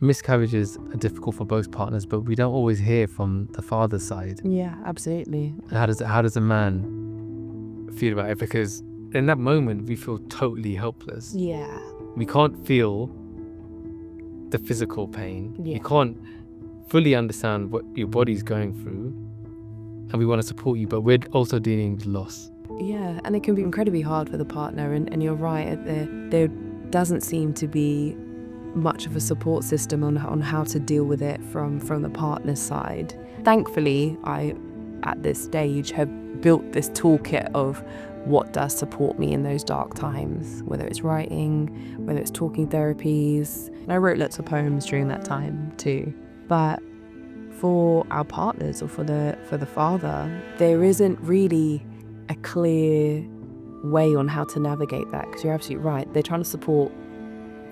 miscarriages are difficult for both partners, but we don't always hear from the father's side. Yeah, absolutely. How does a man feel about it? Because in that moment, we feel totally helpless. Yeah. We can't feel the physical pain. Yeah. You can't fully understand what your body's going through, and we want to support you, but we're also dealing with loss. Yeah, and it can be incredibly hard for the partner, and you're right, there doesn't seem to be much of a support system on how to deal with it from the partner's side. Thankfully, I, at this stage, have built this toolkit of what does support me in those dark times, whether it's writing, whether it's talking therapies. And I wrote lots of poems during that time too. But for our partners, or for the father, there isn't really a clear way on how to navigate that, because you're absolutely right. They're trying to support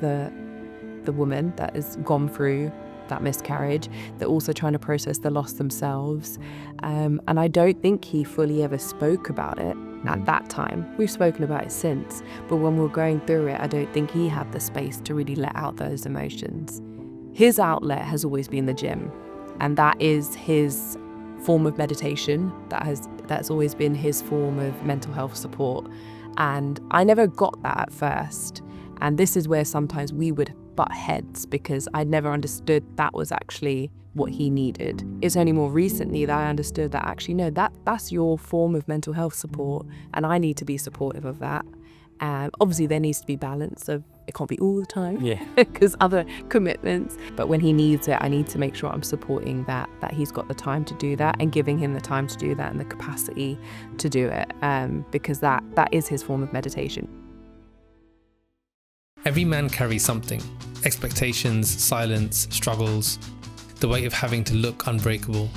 the woman that has gone through that miscarriage. They're also trying to process the loss themselves. And I don't think he fully ever spoke about it at that time. We've spoken about it since, but when we're going through it, I don't think he had the space to really let out those emotions. His outlet has always been the gym, and that is his form of meditation. That's always been his form of mental health support. And I never got that at first. And this is where sometimes we would butt heads, because I never understood that was actually what he needed. It's only more recently that I understood that actually, no, that's your form of mental health support, and I need to be supportive of that. Obviously, there needs to be balance of it can't be all the time, because other commitments. But when he needs it, I need to make sure I'm supporting that he's got the time to do that, and giving him the time to do that and the capacity to do it, because that is his form of meditation. Every man carries something: expectations, silence, struggles, the weight of having to look unbreakable.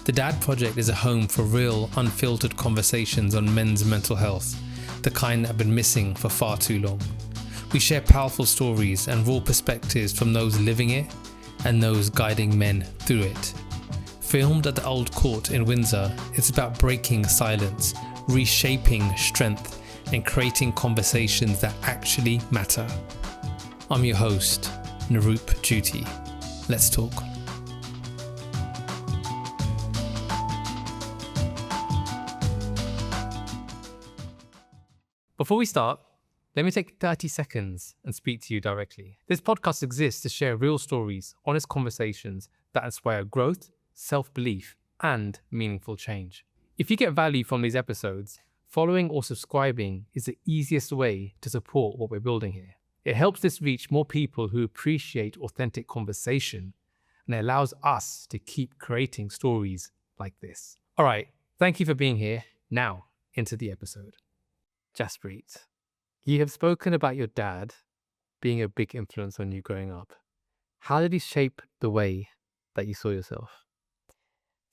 The Dad Project is a home for real, unfiltered conversations on men's mental health, the kind that have been missing for far too long. We share powerful stories and raw perspectives from those living it and those guiding men through it. Filmed at the Old Court in Windsor, it's about breaking silence, reshaping strength, and creating conversations that actually matter. I'm your host, Naroop Juti. Let's talk. Before we start, let me take 30 seconds and speak to you directly. This podcast exists to share real stories, honest conversations that inspire growth, self-belief, and meaningful change. If you get value from these episodes, following or subscribing is the easiest way to support what we're building here. It helps this reach more people who appreciate authentic conversation, and it allows us to keep creating stories like this. All right, thank you for being here. Now, into the episode. Jaspreet, you have spoken about your dad being a big influence on you growing up. How did he shape the way that you saw yourself?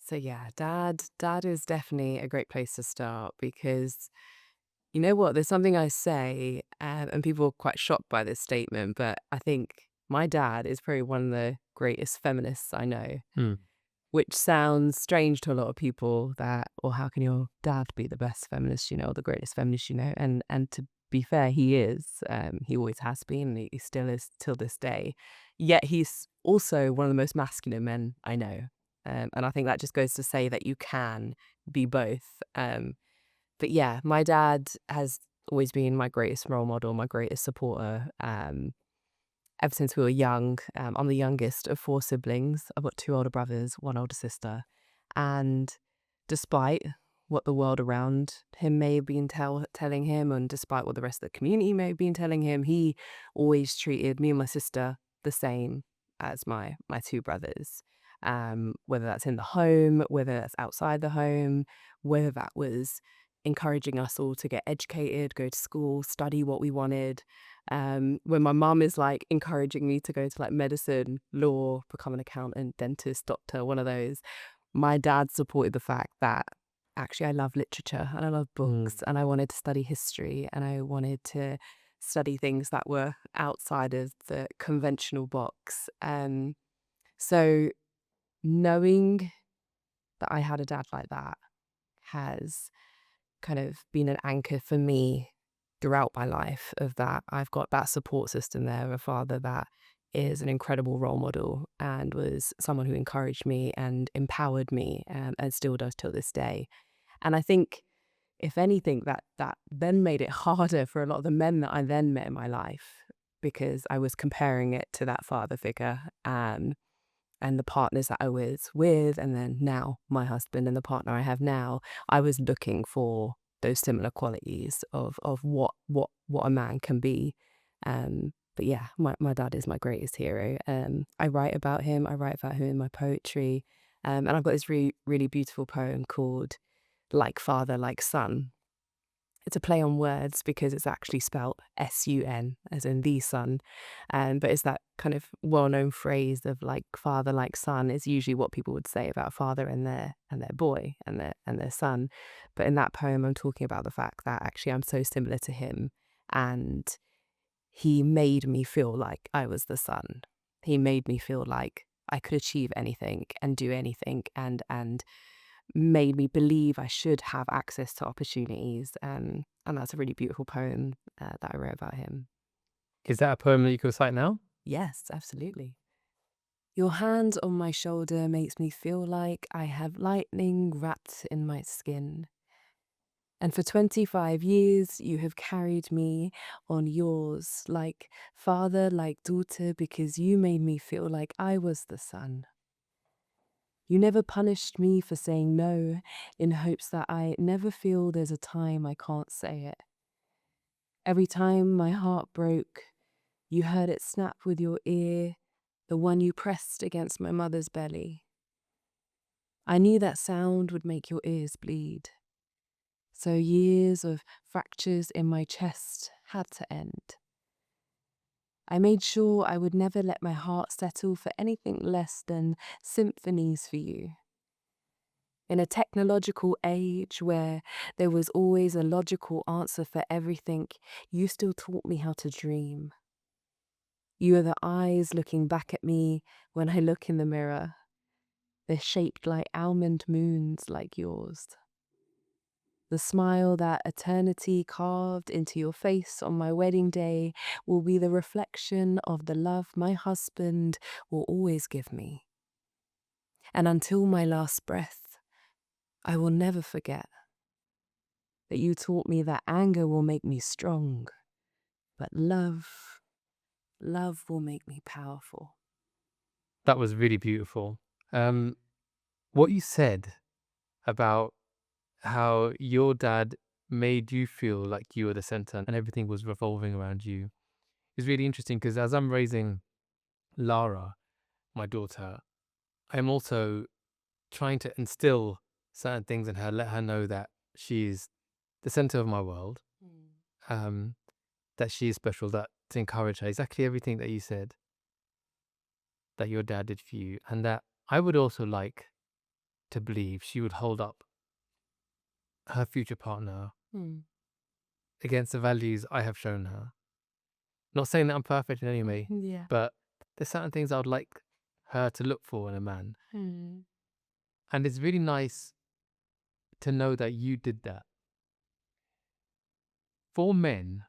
So yeah, dad is definitely a great place to start, because you know what, there's something I say, and people are quite shocked by this statement, but I think my dad is probably one of the greatest feminists I know. Which sounds strange to a lot of people, that, or how can your dad be the best feminist you know, or the greatest feminist you know? And to be fair, he is. He always has been, and he still is till this day. Yet he's also one of the most masculine men I know. And I think that just goes to say that you can be both. But yeah, my dad has always been my greatest role model, my greatest supporter. Ever since we were young. I'm the youngest of 4 siblings. I've got 2 older brothers, 1 older sister. And despite what the world around him may have been telling him, and despite what the rest of the community may have been telling him, he always treated me and my sister the same as my 2 brothers. Whether that's in the home, whether that's outside the home, whether that was encouraging us all to get educated, go to school, study what we wanted. When my mum is like encouraging me to go to like medicine, law, become an accountant, dentist, doctor, one of those, my dad supported the fact that actually I love literature and I love books and I wanted to study history and I wanted to study things that were outside of the conventional box. So knowing that I had a dad like that has kind of been an anchor for me throughout my life, of that I've got that support system there, a father that is an incredible role model and was someone who encouraged me and empowered me, and still does till this day. And I think, if anything, that then made it harder for a lot of the men that I then met in my life, because I was comparing it to that father figure, and the partners that I was with, and then now my husband and the partner I have now. I was looking for those similar qualities of what a man can be. But yeah, my dad is my greatest hero. I write about him. I write about him in my poetry. And I've got this really beautiful poem called Like Father, Like Son. It's a play on words because it's actually spelt S-U-N, as in the son. But it's that kind of well-known phrase of like father, like son is usually what people would say about father and their boy and their son. But in that poem, I'm talking about the fact that actually I'm so similar to him, and he made me feel like I was the son. He made me feel like I could achieve anything and do anything, and made me believe I should have access to opportunities. And that's a really beautiful poem that I wrote about him. Is that a poem that you could recite now? Yes, absolutely. Your hand on my shoulder makes me feel like I have lightning wrapped in my skin. And for 25 years, you have carried me on yours, like father, like daughter, because you made me feel like I was the son. You never punished me for saying no, in hopes that I never feel there's a time I can't say it. Every time my heart broke, you heard it snap with your ear, the one you pressed against my mother's belly. I knew that sound would make your ears bleed. So years of fractures in my chest had to end. I made sure I would never let my heart settle for anything less than symphonies for you. In a technological age where there was always a logical answer for everything, you still taught me how to dream. You are the eyes looking back at me when I look in the mirror. They're shaped like almond moons like yours. The smile that eternity carved into your face on my wedding day will be the reflection of the love my husband will always give me. And until my last breath, I will never forget that you taught me that anger will make me strong, but love will make me powerful. That was really beautiful. What you said about how your dad made you feel like you were the center and everything was revolving around you is really interesting, because as I'm raising Lara, my daughter, I'm also trying to instill certain things in her, let her know that she's the center of my world, that she is special, that to encourage her exactly everything that you said that your dad did for you, and that I would also like to believe she would hold up her future partner against the values I have shown her. Not saying that I'm perfect in any way, Yeah. but there's certain things I would like her to look for in a man. And it's really nice to know that you did that. For men,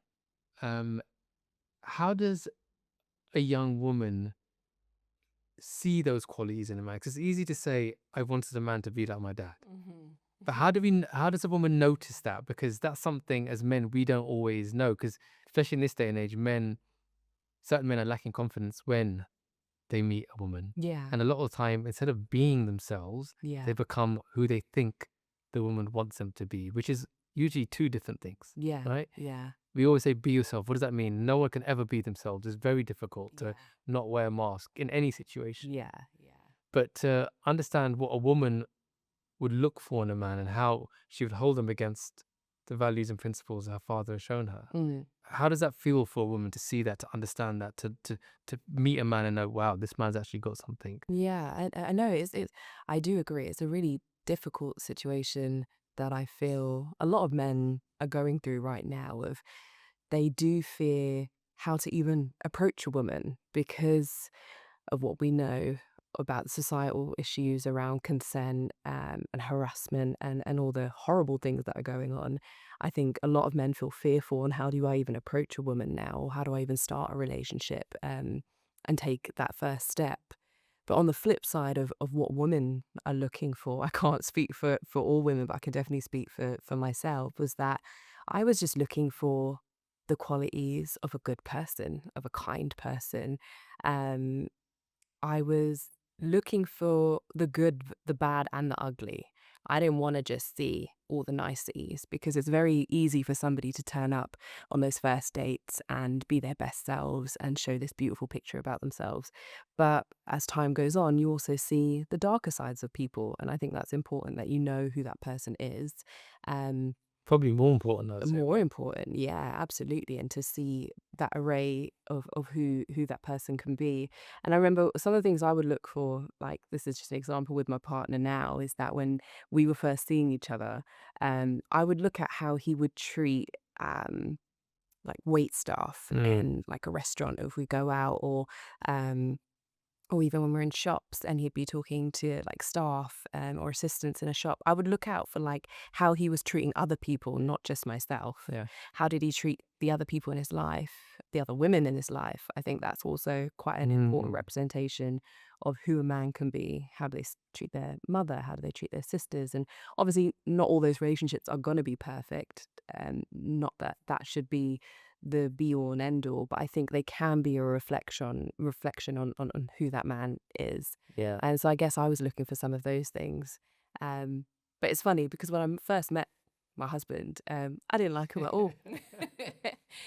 how does a young woman see those qualities in a man? Because it's easy to say, I wanted a man to be like my dad. But how does a woman notice that? Because that's something as men we don't always know. Because especially in this day and age, certain men are lacking confidence when they meet a woman. Yeah. And a lot of the time, instead of being themselves, Yeah. they become who they think the woman wants them to be, which is usually two different things. Yeah. Right? Yeah. We always say be yourself. What does that mean? No one can ever be themselves. It's very difficult to not wear a mask in any situation. Yeah. But to understand what a woman would look for in a man and how she would hold them against the values and principles her father has shown her. How does that feel for a woman to see that, to understand that, to meet a man and know, wow, this man's actually got something? Yeah, I know it's I do agree. It's a really difficult situation that I feel a lot of men are going through right now. Of they do fear how to even approach a woman because of what we know about societal issues around consent, and harassment, and all the horrible things that are going on. I think a lot of men feel fearful on how do I even approach a woman now? Or how do I even start a relationship? take that first step. But on the flip side of what women are looking for, I can't speak for all women, but I can definitely speak for myself, was that I was just looking for the qualities of a good person, of a kind person. Um, I was looking for the good, the bad, and the ugly. I didn't want to just see all the niceties, because it's very easy for somebody to turn up on those first dates and be their best selves and show this beautiful picture about themselves. But as time goes on, you also see the darker sides of people. And I think that's important, that you know who that person is. Um, Probably more important, I'd say. More important, yeah, absolutely. And to see that array of who that person can be. And I remember some of the things I would look for, like, this is just an example with my partner now, is that when we were first seeing each other, I would look at how he would treat like wait staff in like a restaurant, or if we go out, um or even when we're in shops and he'd be talking to like staff or assistants in a shop, I would look out for like how he was treating other people, not just myself. Yeah. How did he treat the other people in his life, the other women in his life? I think that's also quite an important representation of who a man can be. How do they treat their mother? How do they treat their sisters? And obviously, not all those relationships are going to be perfect. Not that that should be the be all and end all, but I think they can be a reflection on who that man is. Yeah. And so I guess I was looking for some of those things. But it's funny because when I first met my husband, I didn't like him at all.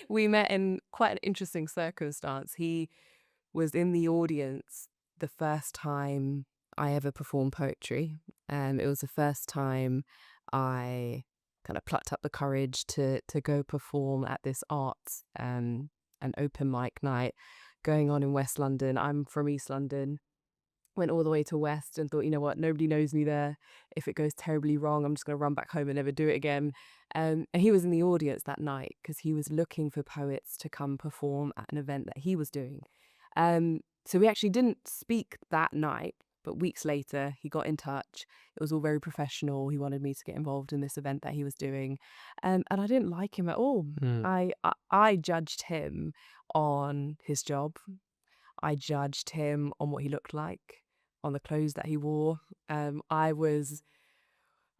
We met in quite an interesting circumstance. He was in the audience the first time I ever performed poetry. It was the first time I kind of plucked up the courage to go perform at this arts an open mic night going on in West London. I'm from East London. Went all the way to West and thought, you know what, nobody knows me there. If it goes terribly wrong, I'm just going to run back home and never do it again. And he was in the audience that night because he was looking for poets to come perform at an event that he was doing. So we actually didn't speak that night, but weeks later he got in touch. It was all very professional. He wanted me to get involved in this event that he was doing, and I didn't like him at all. I judged him on his job. I judged him on what he looked like, on the clothes that he wore. I was,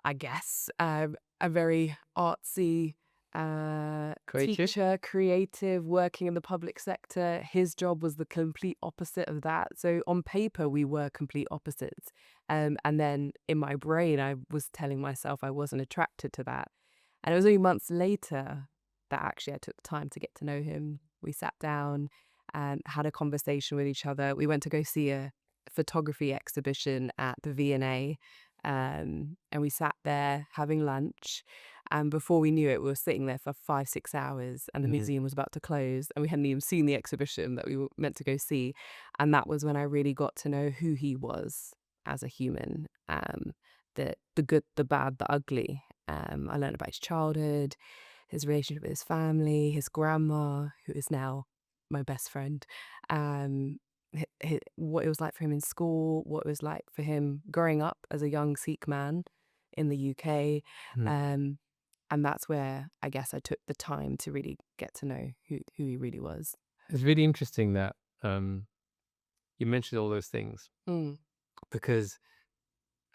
I guess, a very artsy teacher, creative, working in the public sector. His job was the complete opposite of that. So on paper, we were complete opposites. And then in my brain, I was telling myself I wasn't attracted to that. And it was only months later that actually I took the time to get to know him. We sat down and had a conversation with each other. We went to go see a photography exhibition at the V&A. And we sat there having lunch. And before we knew it, we were sitting there for 5-6 hours and the museum was about to close and we hadn't even seen the exhibition that we were meant to go see. And that was when I really got to know who he was as a human, the good, the bad, the ugly. I learned about his childhood, his relationship with his family, his grandma, who is now my best friend, what it was like for him in school, what it was like for him growing up as a young Sikh man in the UK. And that's where I guess I took the time to really get to know who he really was. It's really interesting that you mentioned all those things because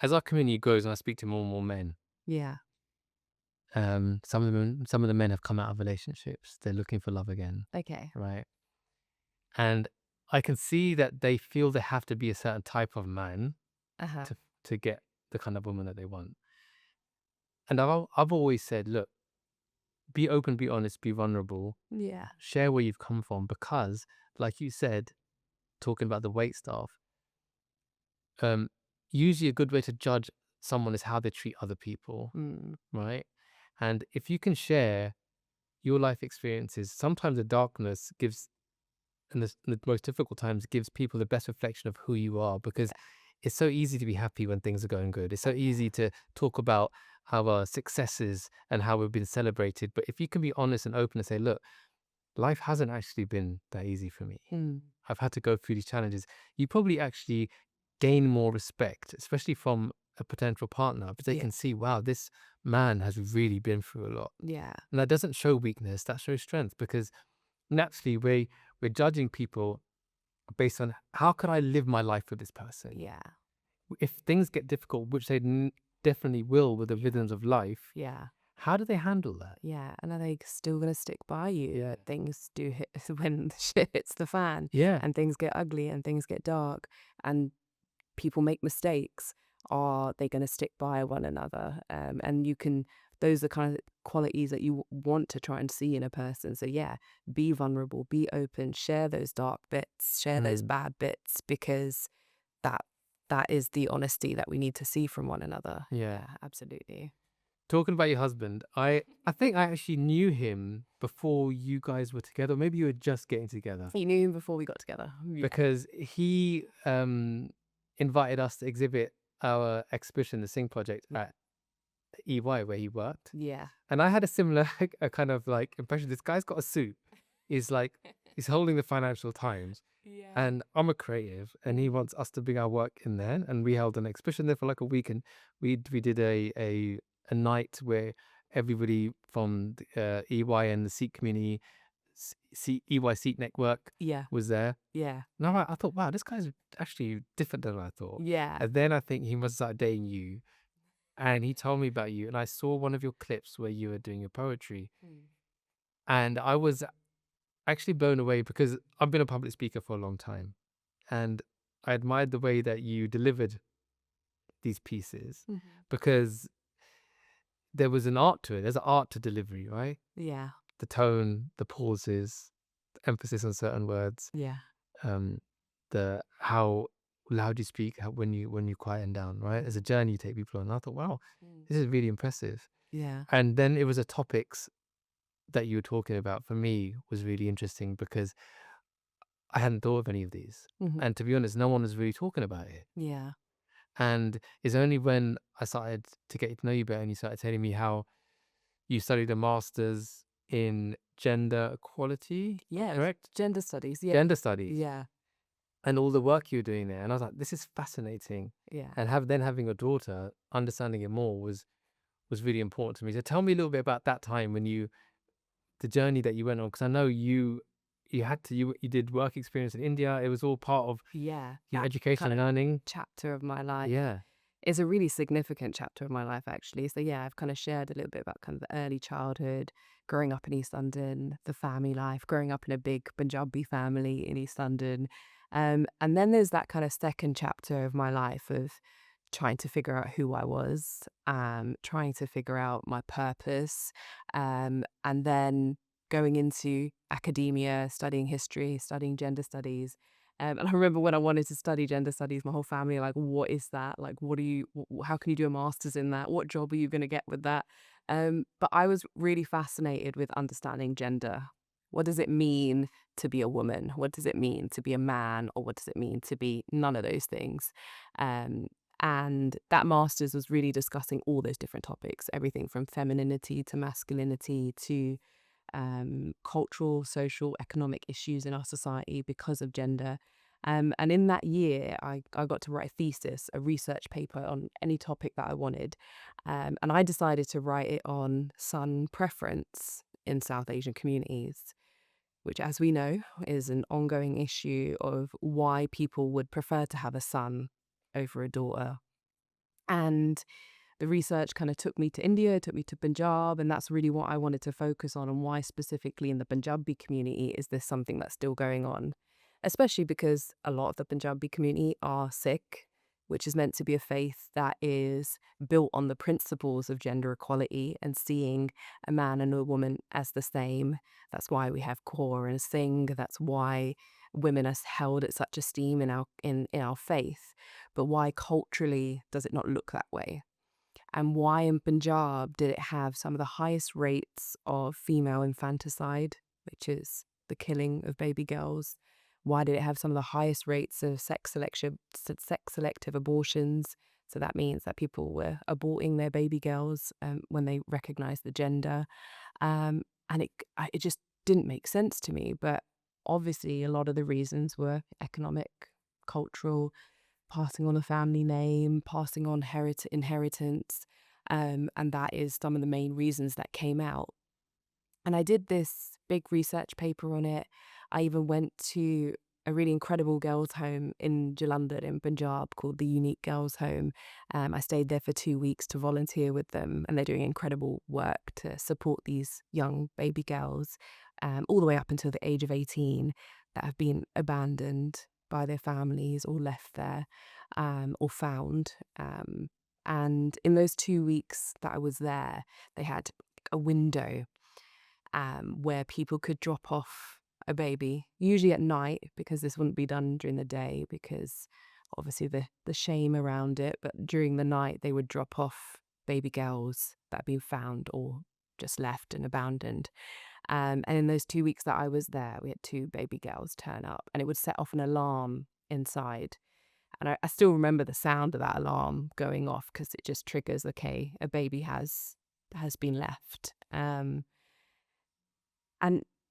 as our community grows and I speak to more and more men, Yeah. some of the men have come out of relationships. They're looking for love again. Okay. Right. And I can see that they feel they have to be a certain type of man to get the kind of woman that they want. And I've always said, look, be open, be honest, be vulnerable. Yeah. Share where you've come from, because, like you said, talking about the wait staff, usually a good way to judge someone is how they treat other people, right? And if you can share your life experiences, sometimes the darkness gives, and the most difficult times, gives people the best reflection of who you are, because it's so easy to be happy when things are going good. It's so easy to talk about our successes and how we've been celebrated. But if you can be honest and open and say, look, life hasn't actually been that easy for me. I've had to go through these challenges. You probably actually gain more respect, especially from a potential partner, because they can see, wow, this man has really been through a lot. Yeah. And that doesn't show weakness, that shows strength, because naturally we're judging people based on how can I live my life with this person? Yeah. If things get difficult, which they definitely will with the rhythms of life, Yeah. how do they handle that? Yeah. And are they still going to stick by you? Yeah. Things do hit when the shit hits the fan Yeah. and things get ugly and things get dark and people make mistakes. Are they going to stick by one another? And those are kind of qualities that you want to try and see in a person. So yeah, be vulnerable, be open, share those dark bits, share those bad bits, because that is the honesty that we need to see from one another. Yeah. Absolutely. Talking about your husband, I think I actually knew him before you guys were together. Maybe you were just getting together, You knew him before we got together. Yeah. because he invited us to exhibit our exhibition, the Sing Project, at EY where he worked. Yeah. And I had a similar a kind of like impression. This guy's got a suit. He's holding the Financial Times. Yeah. And I'm a creative, and he wants us to bring our work in there. And we held an exhibition there for like a week, and we did a night where everybody from the, EY and the Sikh community, EY Sikh network, Yeah. was there. Yeah. And I thought, wow, this guy's actually different than I thought. Yeah. And then I think he must start dating you, and he told me about you, and I saw one of your clips where you were doing your poetry, and I was actually blown away because I've been a public speaker for a long time, and I admired the way that you delivered these pieces, because there was an art to it. There's an art to delivery, right? Yeah. The tone, the pauses, the emphasis on certain words, Yeah. the how loud you speak, when you quieten down, right? There's a journey you take people on. And I thought, wow, this is really impressive. Yeah. And then it was a topics that you were talking about, for me, was really interesting because I hadn't thought of any of these. And to be honest, no one was really talking about it. Yeah. And it's only when I started to get to know you better and you started telling me how you studied a master's in gender equality, Yeah. correct? Gender studies. Yeah. Gender studies. Yeah. And all the work you were doing there. And I was like, this is fascinating. Yeah. And having a daughter, understanding it more was really important to me. So tell me a little bit about that time when the journey that you went on, because I know you did work experience in India. It was all part of Yeah. your That education kind and of learning. chapter of my life. Yeah. It's a really significant chapter of my life, actually. So yeah, I've kind of shared a little bit about kind of the early childhood, growing up in East London, the family life, growing up in a big Punjabi family in East London. And then there's that kind of second chapter of my life of trying to figure out who I was, trying to figure out my purpose, and then going into academia, studying history, studying gender studies. And I remember when I wanted to study gender studies, my whole family were like, what is that? Like, how can you do a master's in that? What job are you going to get with that? But I was really fascinated with understanding gender. What does it mean to be a woman? What does it mean to be a man? Or what does it mean to be none of those things? And that master's was really discussing all those different topics, everything from femininity to masculinity to cultural, social, economic issues in our society because of gender. And in that year, I got to write a thesis, a research paper on any topic that I wanted. And I decided to write it on son preference in South Asian communities, which, as we know, is an ongoing issue of why people would prefer to have a son over a daughter. And the research kind of took me to India, took me to Punjab, and that's really what I wanted to focus on, and why specifically in the Punjabi community is this something that's still going on, especially because a lot of the Punjabi community are Sikh, which is meant to be a faith that is built on the principles of gender equality and seeing a man and a woman as the same. That's why we have Kaur and Singh. That's why women are held at such esteem in our faith. But why culturally does it not look that way? And why in Punjab did it have some of the highest rates of female infanticide, which is the killing of baby girls? Why did it have some of the highest rates of sex selective abortions? So that means that people were aborting their baby girls when they recognized the gender. And it just didn't make sense to me. But obviously a lot of the reasons were economic, cultural, passing on a family name, passing on inheritance. And that is some of the main reasons that came out. And I did this big research paper on it. I even went to a really incredible girls' home in Jalandhar in Punjab called the Unique Girls Home. I stayed there for 2 weeks to volunteer with them, and they're doing incredible work to support these young baby girls all the way up until the age of 18 that have been abandoned by their families or left there or found. And in those 2 weeks that I was there, they had a window where people could drop off a baby, usually at night, because this wouldn't be done during the day because obviously the shame around it. But during the night, they would drop off baby girls that had been found or just left and abandoned. And in those 2 weeks that I was there, we had 2 baby girls turn up, and it would set off an alarm inside. And I still remember the sound of that alarm going off because it just triggers, okay, a baby has been left. And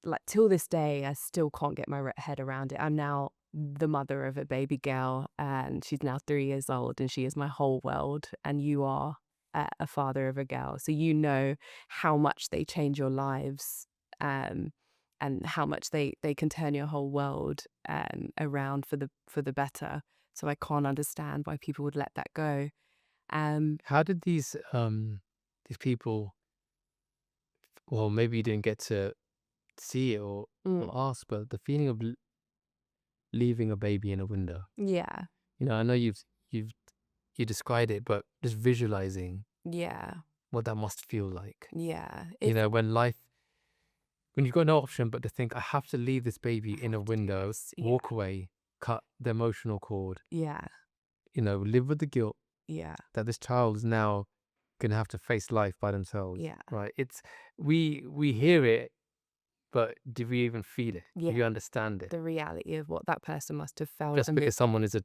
like till this day, I still can't get my head around it. I'm now the mother of a baby girl, and she's now 3 years old, and she is my whole world. And you are a father of a girl, so you know how much they change your lives, and how much they can turn your whole world around for the better. So I can't understand why people would let that go. How did these people, well, maybe you didn't get to see it or ask, but the feeling of leaving a baby in a window. Yeah, I know you described it, but just visualizing yeah, what that must feel like. yeah. When you've got no option but to think, I have to leave this baby in a window, Yeah. walk away, cut the emotional cord, Yeah, live with the guilt yeah, that this child is now going to have to face life by themselves. yeah. Right. We hear it, but do we even feel it? Yeah. Do you understand it? The reality of what that person must have felt. Just and because someone is a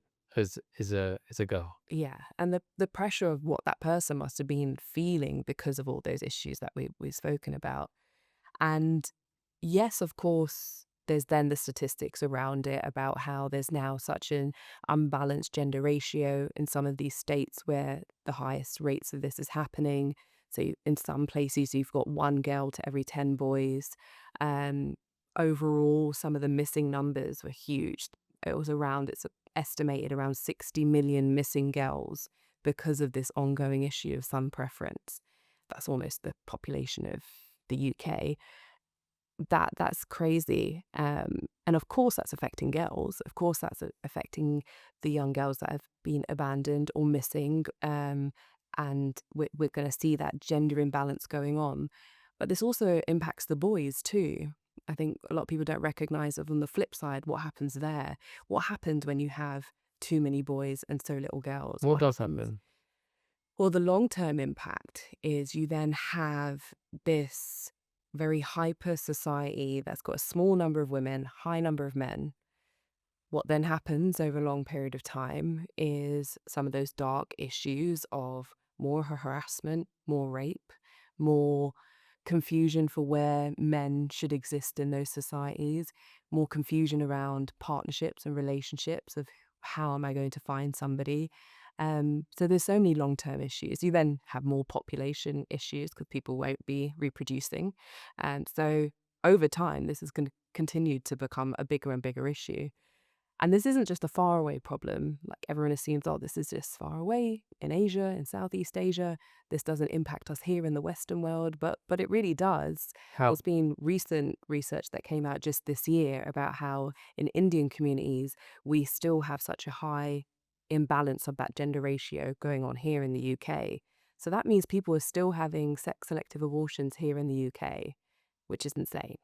girl. Yeah, and the pressure of what that person must have been feeling because of all those issues that we've spoken about. And yes, of course, there's then the statistics around it about how there's now such an unbalanced gender ratio in some of these states where the highest rates of this is happening. So in some places, you've got 1 girl to every 10 boys. Overall, some of the missing numbers were huge. It's estimated around 60 million missing girls because of this ongoing issue of son preference. That's almost the population of the UK. That's crazy. And of course that's affecting girls. Of course that's affecting the young girls that have been abandoned or missing. And we're going to see that gender imbalance going on. But this also impacts the boys too. I think a lot of people don't recognize it on the flip side, what happens there. What happens when you have too many boys and so little girls? What does happen? Well, the long-term impact is you then have this very hyper society that's got a small number of women, high number of men. What then happens over a long period of time is some of those dark issues of more harassment, more rape, more confusion for where men should exist in those societies, more confusion around partnerships and relationships of how am I going to find somebody. So there's so many long-term issues. You then have more population issues because people won't be reproducing. And so over time, this is going to continue to become a bigger and bigger issue. And this isn't just a faraway problem. Like everyone assumes, oh, this is just far away in Asia, in Southeast Asia. This doesn't impact us here in the Western world, but it really does. How? There's been recent research that came out just this year about how in Indian communities, we still have such a high imbalance of that gender ratio going on here in the UK. So that means people are still having sex-selective abortions here in the UK, which is insane.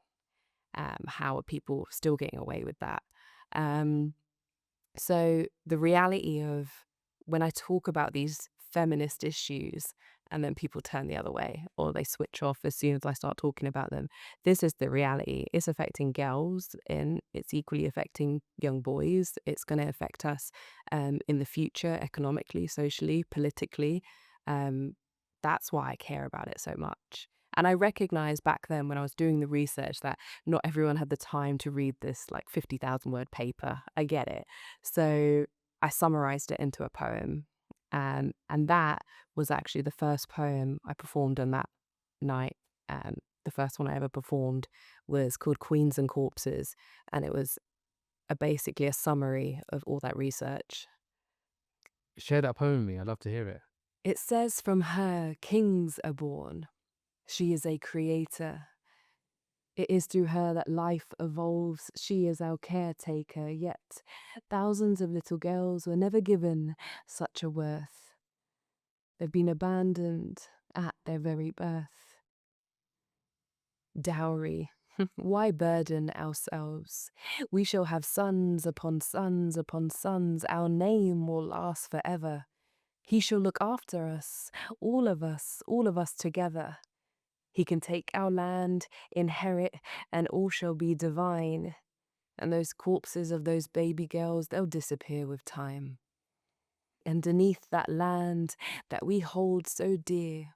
How are people still getting away with that? So the reality of when I talk about these feminist issues and then people turn the other way or they switch off as soon as I start talking about them, this is the reality. It's affecting girls and it's equally affecting young boys. It's going to affect us in the future, economically, socially, politically. That's why I care about it so much. And I recognized back then when I was doing the research that not everyone had the time to read this like 50,000 word paper. I get it. So I summarized it into a poem. And that was actually the first poem I performed on that night. The first one I ever performed was called Queens and Corpses. And it was basically a summary of all that research. Share that poem with me. I'd love to hear it. It says, from her, kings are born. She is a creator. It is through her that life evolves. She is our caretaker. Yet thousands of little girls were never given such a worth. They've been abandoned at their very birth. Dowry. Why burden ourselves? We shall have sons upon sons upon sons. Our name will last forever. He shall look after us, all of us together. He can take our land, inherit, and all shall be divine. And those corpses of those baby girls, they'll disappear with time. And beneath that land that we hold so dear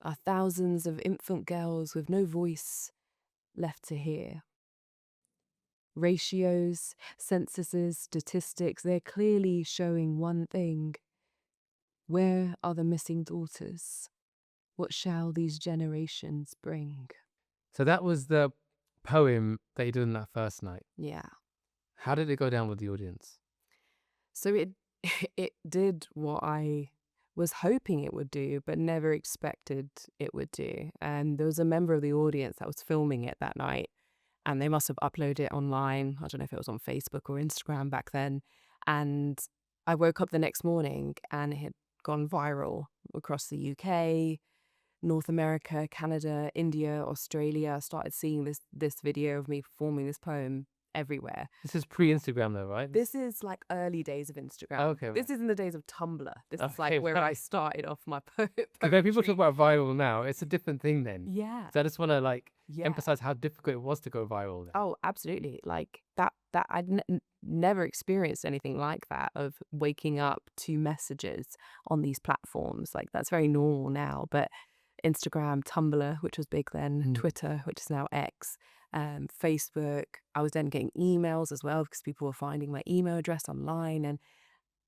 are thousands of infant girls with no voice left to hear. Ratios, censuses, statistics, they're clearly showing one thing. Where are the missing daughters? What shall these generations bring? So that was the poem that you did on that first night. Yeah. How did it go down with the audience? So it did what I was hoping it would do, but never expected it would do. And there was a member of the audience that was filming it that night, and they must have uploaded it online. I don't know if it was on Facebook or Instagram back then. And I woke up the next morning and it had gone viral across the UK, North America, Canada, India, Australia. I started seeing this video of me performing this poem everywhere. This is pre-Instagram though, right? This is like early days of Instagram. Okay, This is in the days of Tumblr. This is Okay, like where right. I started off my Because when people talk about viral now, it's a different thing then. Yeah. So I just want to Yeah. emphasize how difficult it was to go viral then. Oh, absolutely. Like that I'd never experienced anything like that, of waking up to messages on these platforms. Like that's very normal now, but Instagram, Tumblr, which was big then, Twitter, which is now X, Facebook. I was then getting emails as well because people were finding my email address online,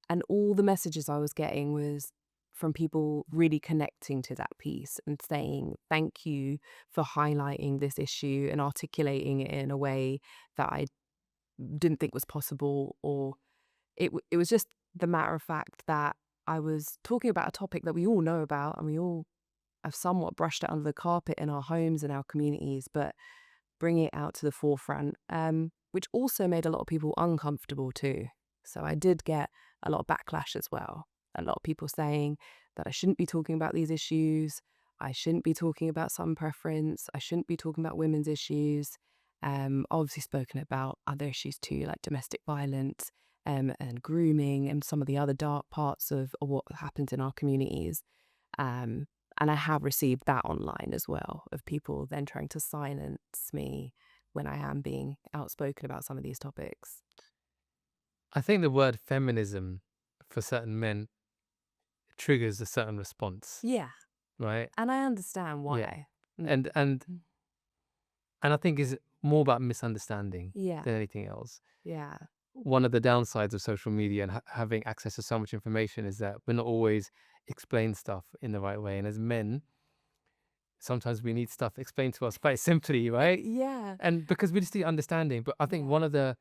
and all the messages I was getting was from people really connecting to that piece and saying thank you for highlighting this issue and articulating it in a way that I didn't think was possible, or it was just the matter of fact that I was talking about a topic that we all know about and we all have somewhat brushed it under the carpet in our homes and our communities, but bringing it out to the forefront, which also made a lot of people uncomfortable too. So I did get a lot of backlash as well. A lot of people saying that I shouldn't be talking about these issues. I shouldn't be talking about some preference. I shouldn't be talking about women's issues. Obviously spoken about other issues too, like domestic violence and grooming and some of the other dark parts of what happens in our communities. And I have received that online as well, of people then trying to silence me when I am being outspoken about some of these topics. I think the word feminism for certain men triggers a certain response, Yeah. right? And I understand why. Yeah. And I think it's more about misunderstanding Yeah. than anything else. Yeah. One of the downsides of social media and having access to so much information is that we're not always explain stuff in the right way. And as men, sometimes we need stuff explained to us quite simply, right? Yeah. And because we just need understanding. But I think one of the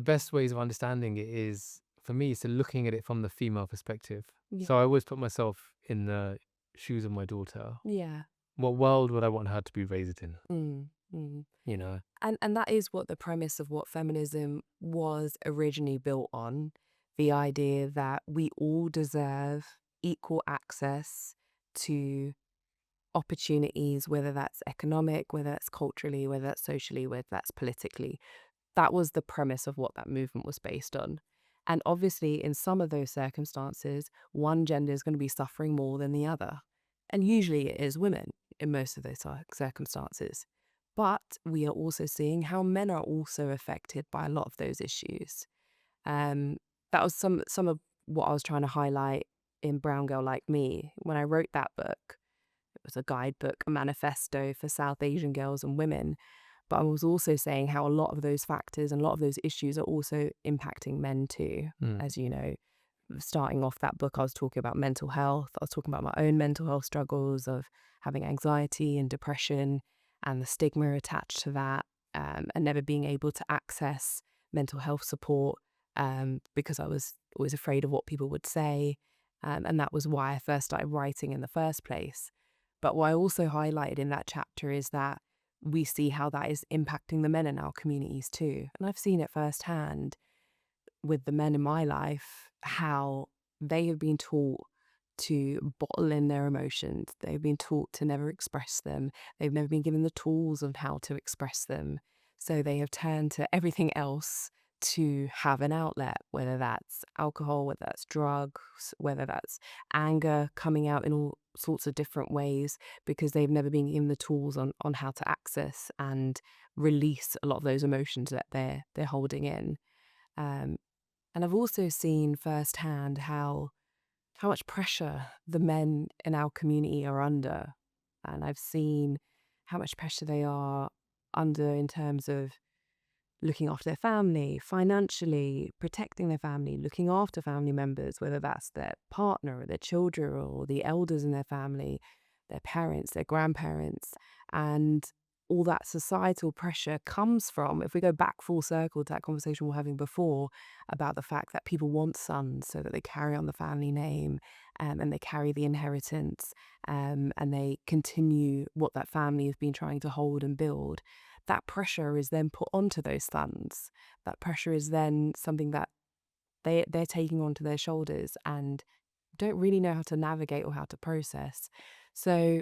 best ways of understanding it is, for me, is to looking at it from the female perspective. Yeah. So I always put myself in the shoes of my daughter. Yeah. What world would I want her to be raised in? You know? And that is what the premise of what feminism was originally built on. The idea that we all deserve equal access to opportunities, whether that's economic, whether that's culturally, whether that's socially, whether that's politically. That was the premise of what that movement was based on. And obviously, in some of those circumstances, one gender is going to be suffering more than the other. And usually it is women in most of those circumstances. But we are also seeing how men are also affected by a lot of those issues. That was some of what I was trying to highlight in Brown Girl Like Me. When I wrote that book, it was a guidebook, a manifesto for South Asian girls and women. But I was also saying how a lot of those factors and a lot of those issues are also impacting men too. As you know, starting off that book, I was talking about mental health. I was talking about my own mental health struggles of having anxiety and depression and the stigma attached to that. and never being able to access mental health support because I was always afraid of what people would say. And that was why I first started writing in the first place. But what I also highlighted in that chapter is that we see how that is impacting the men in our communities too. And I've seen it firsthand with the men in my life, how they have been taught to bottle in their emotions. They've been taught to never express them. They've never been given the tools of how to express them. So they have turned to everything else to have an outlet, whether that's alcohol, whether that's drugs, whether that's anger coming out in all sorts of different ways, because they've never been given the tools on how to access and release a lot of those emotions that they're holding in. Um, and I've also seen firsthand how much pressure the men in our community are under. And I've seen how much pressure they are under in terms of looking after their family, financially, protecting their family, looking after family members, whether that's their partner or their children or the elders in their family, their parents, their grandparents. And all that societal pressure comes from, if we go back full circle to that conversation we were having before about the fact that people want sons so that they carry on the family name, and they carry the inheritance, and they continue what that family has been trying to hold and build. That pressure is then put onto those sons. That pressure is then something that they're taking onto their shoulders and don't really know how to navigate or how to process. So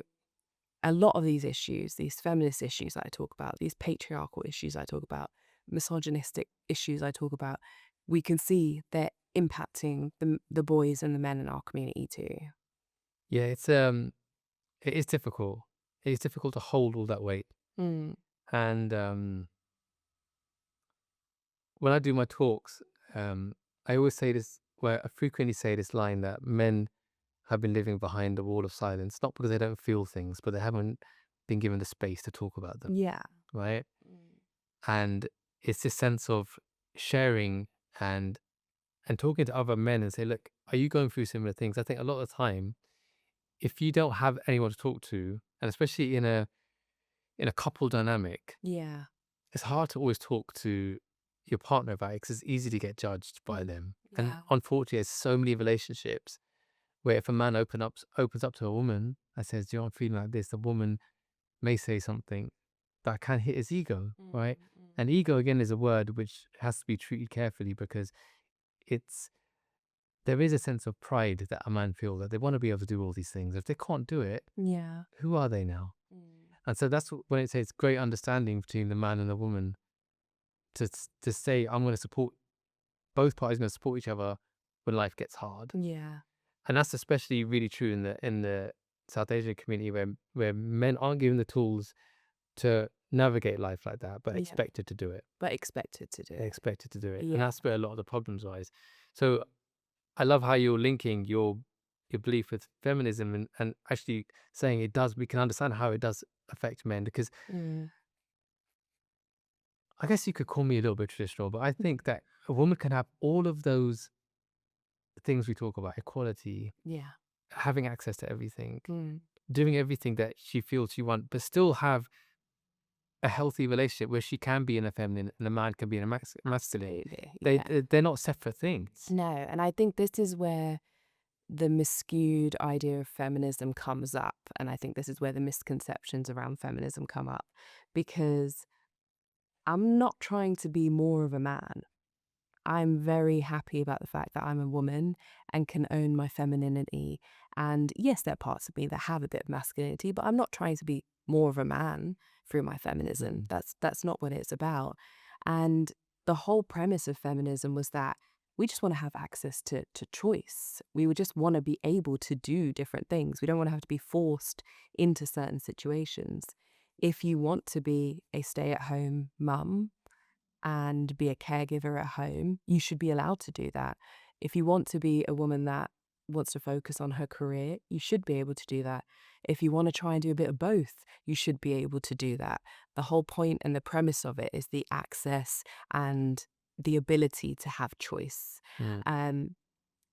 a lot of these issues, these feminist issues that I talk about, these patriarchal issues I talk about, misogynistic issues I talk about, we can see they're impacting the boys and the men in our community too. Yeah, it is difficult. It is difficult to hold all that weight. Mm. And when I do my talks, I always say this, where I frequently say this line that men have been living behind a wall of silence, not because they don't feel things, but they haven't been given the space to talk about them, Yeah. right? And it's this sense of sharing and talking to other men and say, look, are you going through similar things? I think a lot of the time, if you don't have anyone to talk to, and especially in a couple dynamic, Yeah. it's hard to always talk to your partner about it because it's easy to get judged by them. And Yeah. unfortunately, there's so many relationships where if a man opens up to a woman and says, I'm feeling like this, the woman may say something that can hit his ego, right? And ego, again, is a word which has to be treated carefully because there is a sense of pride that a man feels that they want to be able to do all these things. If they can't do it, Yeah. who are they now? And so that's when it says great understanding between the man and the woman to say, I'm going to support, both parties going to support each other when life gets hard. Yeah. And that's especially really true in the South Asian community where men aren't given the tools to navigate life like that, but Yeah. expected to do it. But expected to do They're it. expected to do it. Yeah. And that's where a lot of the problems rise. So I love how you're linking your belief with feminism and actually saying we can understand how it does affect men, because I guess you could call me a little bit traditional, but I think that a woman can have all of those things we talk about: equality, Yeah. having access to everything, doing everything that she feels she wants, but still have a healthy relationship where she can be in a feminine and a man can be in a masculine. Absolutely. They're not separate things. No, and I think this is where the miscued idea of feminism comes up, and I think this is where the misconceptions around feminism come up, because I'm not trying to be more of a man. I'm very happy about the fact that I'm a woman and can own my femininity. And yes, there are parts of me that have a bit of masculinity, but I'm not trying to be more of a man through my feminism. That's not what it's about. And the whole premise of feminism was that we just want to have access to choice. We would just want to be able to do different things. We don't want to have to be forced into certain situations. If you want to be a stay-at-home mum and be a caregiver at home, you should be allowed to do that. If you want to be a woman that wants to focus on her career, you should be able to do that. If you want to try and do a bit of both, you should be able to do that. The whole point and the premise of it is the access and the ability to have choice.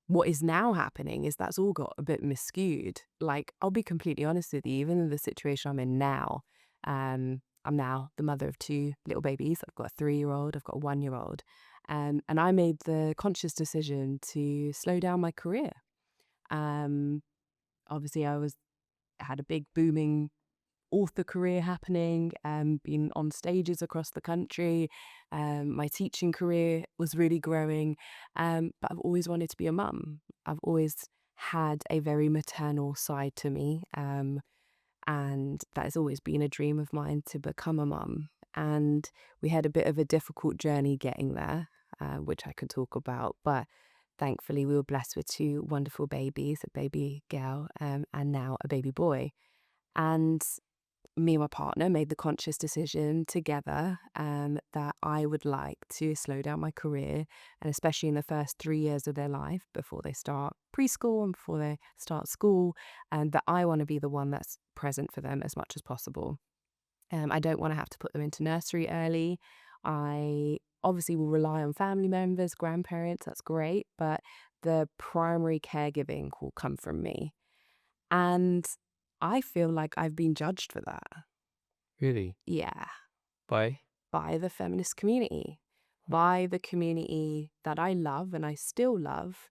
What is now happening is that's all got a bit miscued. Like, I'll be completely honest with you, even in the situation I'm in now, I'm now the mother of 2 little babies. I've got a 3-year-old, I've got a 1-year-old. And I made the conscious decision to slow down my career. Obviously, had a big booming author career happening, been on stages across the country. My teaching career was really growing, but I've always wanted to be a mum. I've always had a very maternal side to me, and that has always been a dream of mine to become a mum. And we had a bit of a difficult journey getting there, which I could talk about, but thankfully we were blessed with 2 wonderful babies, a baby girl and now a baby boy. And me and my partner made the conscious decision together that I would like to slow down my career, and especially in the first 3 years of their life before they start preschool and before they start school, and that I want to be the one that's present for them as much as possible. I don't want to have to put them into nursery early. I obviously will rely on family members, grandparents, that's great, but the primary caregiving will come from me. And I feel like I've been judged for that. Really? Yeah, By? by the feminist community, by the community that I love and I still love,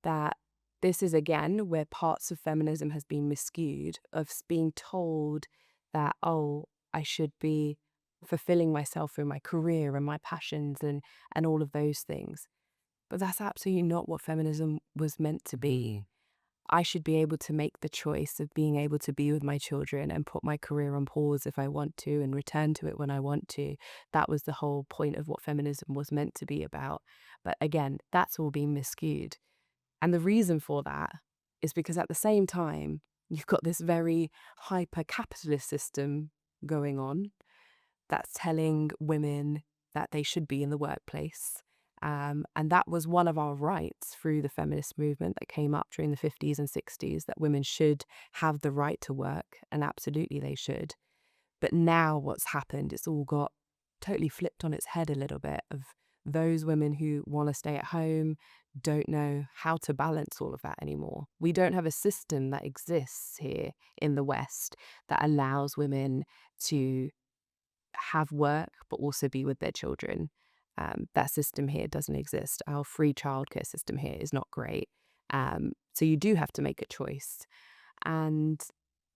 that this is again where parts of feminism has been miscued, of being told that, oh, I should be fulfilling myself in my career and my passions and all of those things. But that's absolutely not what feminism was meant to be. I should be able to make the choice of being able to be with my children and put my career on pause if I want to and return to it when I want to. That was the whole point of what feminism was meant to be about. But again, that's all being miscued. And the reason for that is because at the same time, you've got this very hyper-capitalist system going on that's telling women that they should be in the workplace. And that was one of our rights through the feminist movement that came up during the 50s and 60s, that women should have the right to work, and absolutely they should. But now what's happened, it's all got totally flipped on its head a little bit, of those women who want to stay at home don't know how to balance all of that anymore. We don't have a system that exists here in the West that allows women to have work but also be with their children. That system here doesn't exist. Our free childcare system here is not great. So you do have to make a choice. And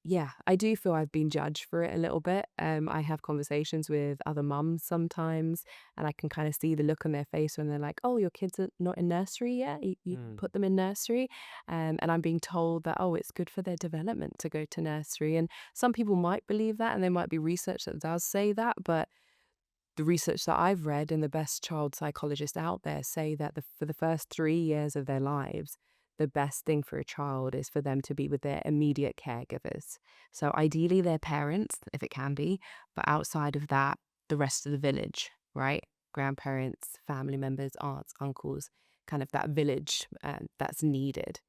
yeah, I do feel I've been judged for it a little bit. I have conversations with other mums sometimes, and I can kind of see the look on their face when they're like, oh, your kids are not in nursery yet? You put them in nursery? And I'm being told that, oh, it's good for their development to go to nursery. And some people might believe that, and there might be research that does say that, but the research that I've read and the best child psychologists out there say that for the first 3 years of their lives, the best thing for a child is for them to be with their immediate caregivers. So ideally their parents, if it can be, but outside of that, the rest of the village, right? Grandparents, family members, aunts, uncles, kind of that village that's needed.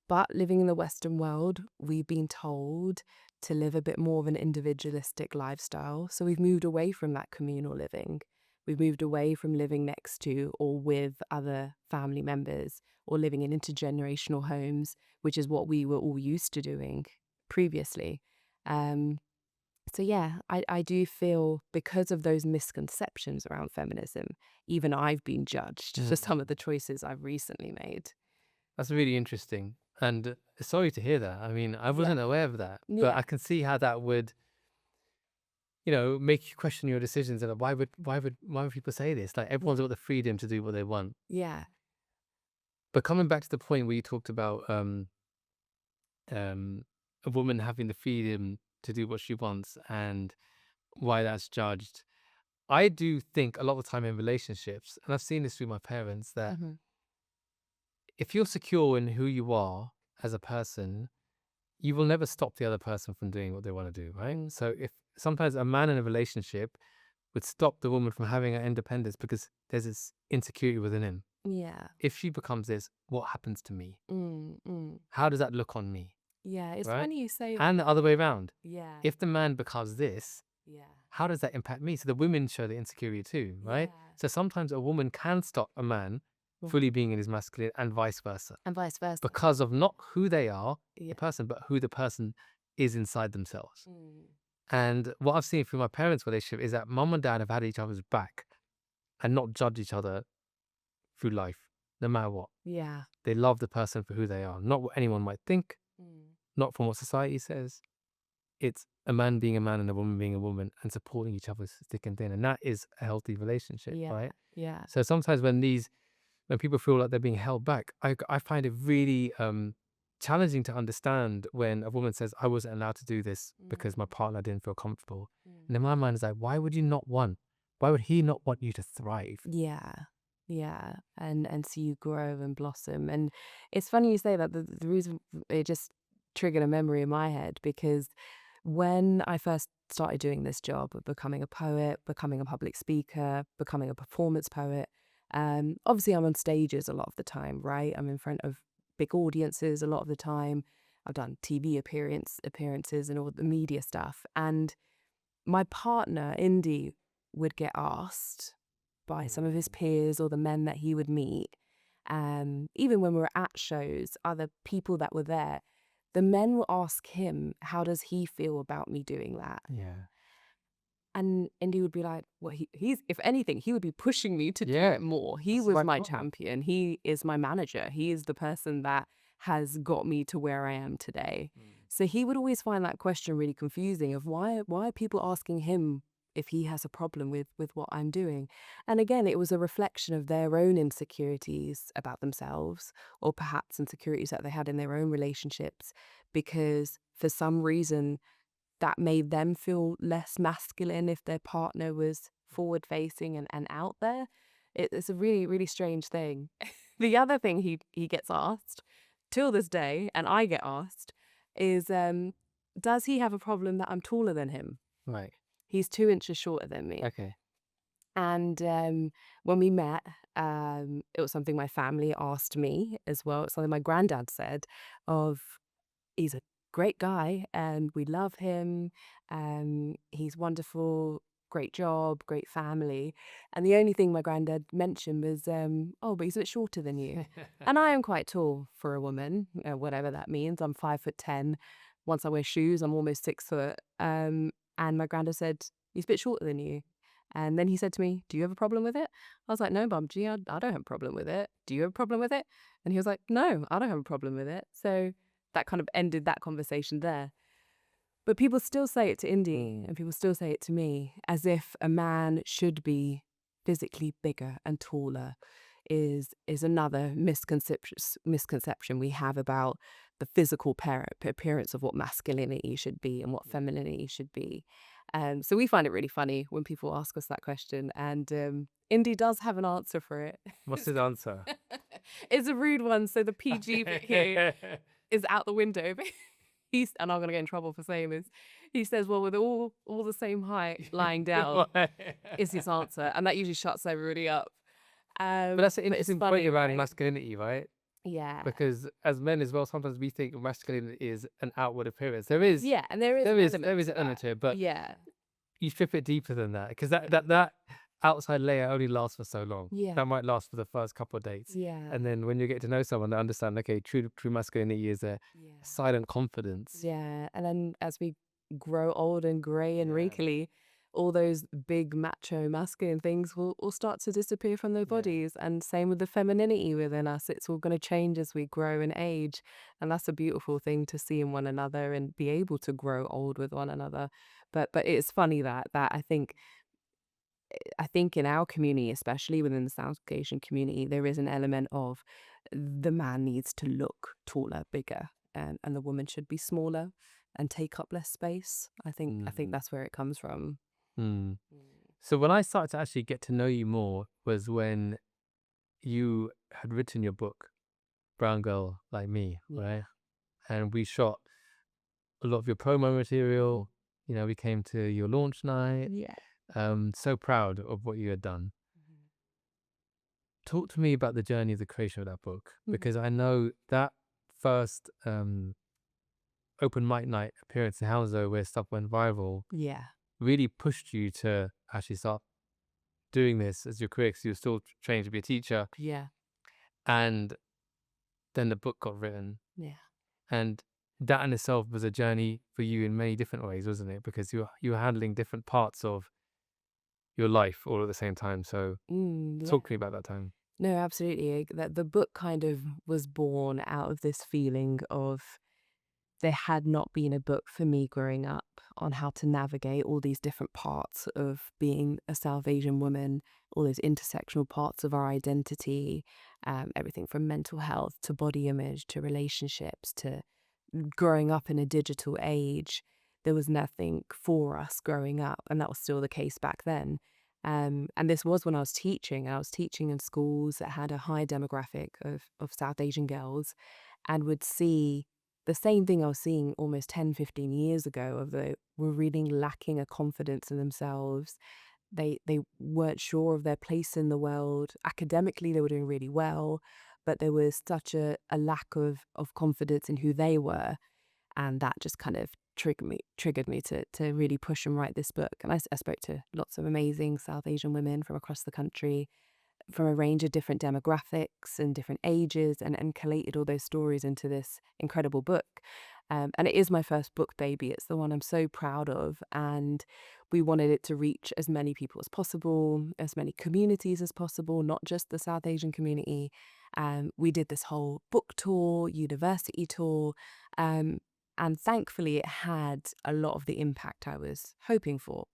But living in the Western world, we've been told to live a bit more of an individualistic lifestyle. So we've moved away from that communal living. We've moved away from living next to or with other family members, or living in intergenerational homes, which is what we were all used to doing previously. So yeah, I do feel, because of those misconceptions around feminism, even I've been judged for some of the choices I've recently made. That's really interesting. And sorry to hear that. I mean, I wasn't aware of that, but Yeah. I can see how that would, make you question your decisions. And why would people say this? Like, everyone's got the freedom to do what they want. Yeah. But coming back to the point where you talked about a woman having the freedom to do what she wants and why that's judged, I do think a lot of the time in relationships, and I've seen this through my parents, that if you're secure in who you are as a person, you will never stop the other person from doing what they want to do, right? So if sometimes a man in a relationship would stop the woman from having her independence because there's this insecurity within him. Yeah. If she becomes this, what happens to me? Mm. How does that look on me? Yeah, it's Right? funny you say. And the other way around. Yeah. If the man becomes this, Yeah. how does that impact me? So the women show the insecurity too, right? Yeah. So sometimes a woman can stop a man fully being in his masculine, and vice versa, And vice versa. because of not who they are, Yeah. the person, but who the person is inside themselves. And what I've seen through my parents' relationship is that mum and dad have had each other's back and not judge each other through life, no matter what. Yeah. They love the person for who they are, not what anyone might think, not from what society says. It's a man being a man and a woman being a woman and supporting each other's thick and thin. And that is a healthy relationship, Yeah. right? Yeah. So sometimes when people feel like they're being held back, I find it really challenging to understand when a woman says, I wasn't allowed to do this because my partner didn't feel comfortable. And in my mind, it's like, why would you not want? Why would he not want you to thrive? Yeah. Yeah. And see you grow and blossom. And it's funny you say that. The reason it just triggered a memory in my head, because when I first started doing this job of becoming a poet, becoming a public speaker, becoming a performance poet, obviously I'm on stages a lot of the time, right? I'm in front of big audiences a lot of the time. I've done TV appearances and all the media stuff. And my partner, Indy, would get asked by some of his peers or the men that he would meet, even when we were at shows, other people that were there, the men will ask him, how does he feel about me doing that? Yeah. And Indy would be like, well, he's, if anything, he would be pushing me to do Yeah. it more. He That's was my my partner. champion. He is my manager. He is the person that has got me to where I am today. So he would always find that question really confusing of why are people asking him if he has a problem with what I'm doing? And again, it was a reflection of their own insecurities about themselves, or perhaps insecurities that they had in their own relationships, because for some reason that made them feel less masculine if their partner was forward facing and out there. It's a really, really strange thing. The other thing he gets asked till this day, and I get asked, is does he have a problem that I'm taller than him? Right. He's 2 inches shorter than me. Okay. And when we met, it was something my family asked me as well. It's something my granddad said of, he's a great guy and we love him. He's wonderful, great job, great family. And the only thing my granddad mentioned was, oh, but he's a bit shorter than you. And I am quite tall for a woman, whatever that means. I'm 5'10". Once I wear shoes, I'm almost 6 foot. And my granddad said, he's a bit shorter than you. And then he said to me, do you have a problem with it? I was like, no, Bumji, I don't have a problem with it. Do you have a problem with it? And he was like, no, I don't have a problem with it. So that kind of ended that conversation there. But people still say it to Indy and people still say it to me, as if a man should be physically bigger and taller is another misconception we have about the physical appearance of what masculinity should be and what femininity should be. So we find it really funny when people ask us that question, and Indy does have an answer for it. What's his answer? It's a rude one, so the PG bit here is out the window. And I'm gonna get in trouble for saying this. He says, well, with all the same height, lying down is his answer, and that usually shuts everybody up. But that's an it's interesting funny, point around right? masculinity, right? Yeah. Because as men as well, sometimes we think masculinity is an outward appearance. There is, Yeah, and there is there an is element an to element that. to it, but Yeah. you strip it deeper than that, because that outside layer only lasts for so long. Yeah. That might last for the first couple of dates. Yeah. And then when you get to know someone, they understand, okay, true masculinity is a Yeah. silent confidence. Yeah. And then as we grow old and grey and Yeah. wrinkly, all those big macho masculine things will start to disappear from their Yeah. bodies. And same with the femininity within us. It's all going to change as we grow and age. And that's a beautiful thing to see in one another and be able to grow old with one another. But it's funny that I think in our community, especially within the South Asian community, there is an element of the man needs to look taller, bigger, and the woman should be smaller and take up less space. I think that's where it comes from. So when I started to actually get to know you more was when you had written your book, Brown Girl Like Me, right? And we shot a lot of your promo material. You know, we came to your launch night. Yeah. So proud of what you had done. Talk to me about the journey of the creation of that book, because I know that first open mic night appearance in Hounslow where stuff went viral Yeah. really pushed you to actually start doing this as your career, because you were still training to be a teacher. Yeah. And then the book got written. Yeah. And that in itself was a journey for you in many different ways, wasn't it? Because you were handling different parts of your life all at the same time. So Yeah. talk to me about that time. No, absolutely. That the book kind of was born out of this feeling of there had not been a book for me growing up on how to navigate all these different parts of being a South Asian woman, all those intersectional parts of our identity, everything from mental health to body image to relationships to growing up in a digital age. There was nothing for us growing up, and that was still the case back then. And this was when I was teaching. I was teaching in schools that had a high demographic of South Asian girls and would see the same thing I was seeing almost 10, 15 years ago of they were really lacking a confidence in themselves. They weren't sure of their place in the world. Academically, they were doing really well, but there was such a lack of confidence in who they were. And that just kind of triggered me to really push and write this book. And I spoke to lots of amazing South Asian women from across the country, from a range of different demographics and different ages, and collated all those stories into this incredible book. And it is my first book baby. It's the one I'm so proud of. And we wanted it to reach as many people as possible, as many communities as possible, not just the South Asian community. We did this whole book tour, university tour. And thankfully, it had a lot of the impact I was hoping for.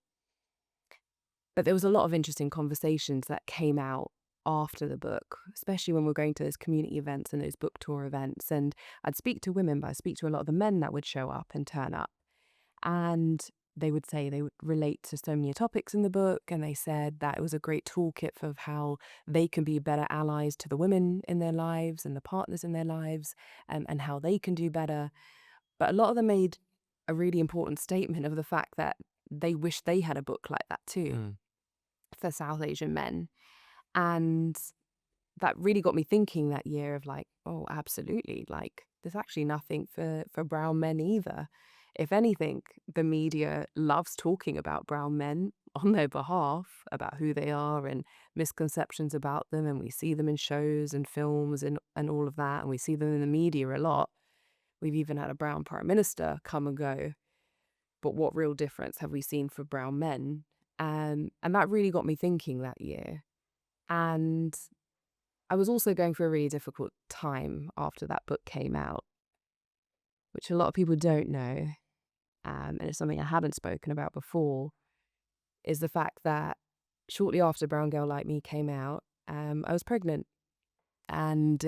But there was a lot of interesting conversations that came out after the book, especially when we're going to those community events and those book tour events. And I'd speak to women, but I'd speak to a lot of the men that would show up and turn up. And they would say they would relate to so many topics in the book. And they said that it was a great toolkit for how they can be better allies to the women in their lives and the partners in their lives, and how they can do better. But a lot of them made a really important statement of the fact that they wish they had a book like that too for South Asian men. And that really got me thinking that year of like, oh, absolutely. Like, there's actually nothing for brown men either. If anything, the media loves talking about brown men on their behalf, about who they are and misconceptions about them. And we see them in shows and films and all of that. And we see them in the media a lot. We've even had a brown prime minister come and go. But what real difference have we seen for brown men? And that really got me thinking that year. And I was also going through a really difficult time after that book came out, which a lot of people don't know. And it's something I haven't spoken about before, is the fact that shortly after Brown Girl Like Me came out, I was pregnant and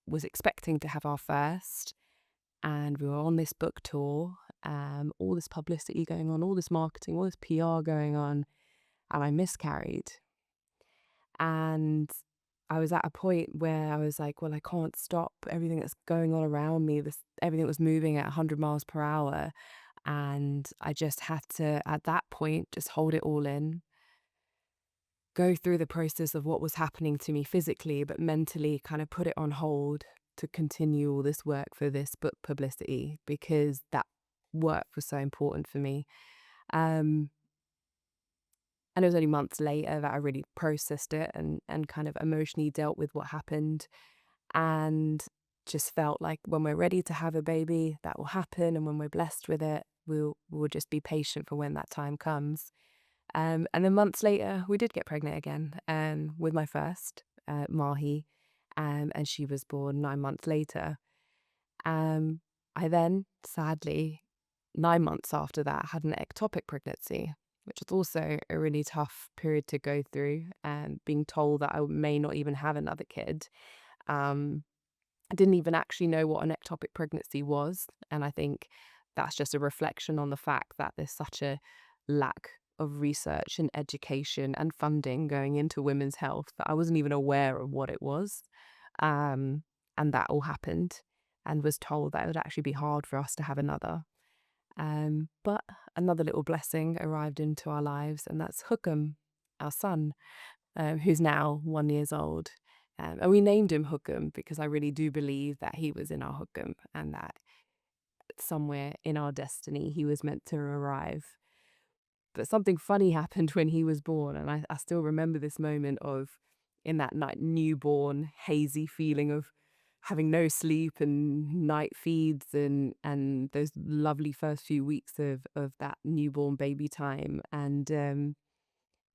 was expecting to have our first. And we were on this book tour, all this publicity going on, all this marketing, all this PR going on, and I miscarried. And I was at a point where I was like, well, I can't stop everything that's going on around me. Everything was moving at 100 miles per hour. And I just had to, at that point, just hold it all in, go through the process of what was happening to me physically, but mentally kind of put it on hold to continue all this work for this book publicity, because that work was so important for me. And it was only months later that I really processed it and kind of emotionally dealt with what happened, and just felt like when we're ready to have a baby, that will happen. And when we're blessed with it, we'll just be patient for when that time comes. And then months later, we did get pregnant again with my first, Mahi, and she was born 9 months later. I then, sadly, 9 months after that, had an ectopic pregnancy, which was also a really tough period to go through, and being told that I may not even have another kid. I didn't even actually know what an ectopic pregnancy was, and I think that's just a reflection on the fact that there's such a lack of research and education and funding going into women's health that I wasn't even aware of what it was. And that all happened, and was told that it would actually be hard for us to have another. But another little blessing arrived into our lives, and that's Hukam, our son, who's now 1 year old. And we named him Hukam because I really do believe that he was in our Hukam, and that somewhere in our destiny he was meant to arrive. But something funny happened when he was born, and I still remember this moment of, in that night, newborn, hazy feeling of having no sleep and night feeds and those lovely first few weeks of that newborn baby time. And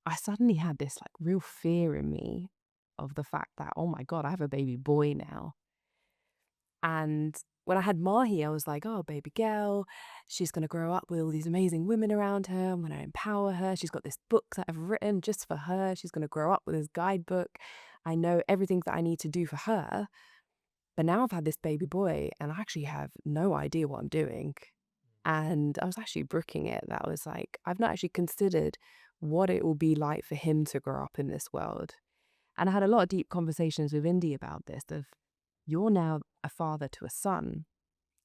I suddenly had this like real fear in me of the fact that, oh my God, I have a baby boy now. And when I had Mahi, I was like, oh, baby girl, she's going to grow up with all these amazing women around her. I'm going to empower her. She's got this book that I've written just for her. She's going to grow up with this guidebook. I know everything that I need to do for her. But now I've had this baby boy and I actually have no idea what I'm doing. And I was actually brooking it. That was like, I've not actually considered what it will be like for him to grow up in this world. And I had a lot of deep conversations with Indy about this of, you're now a father to a son.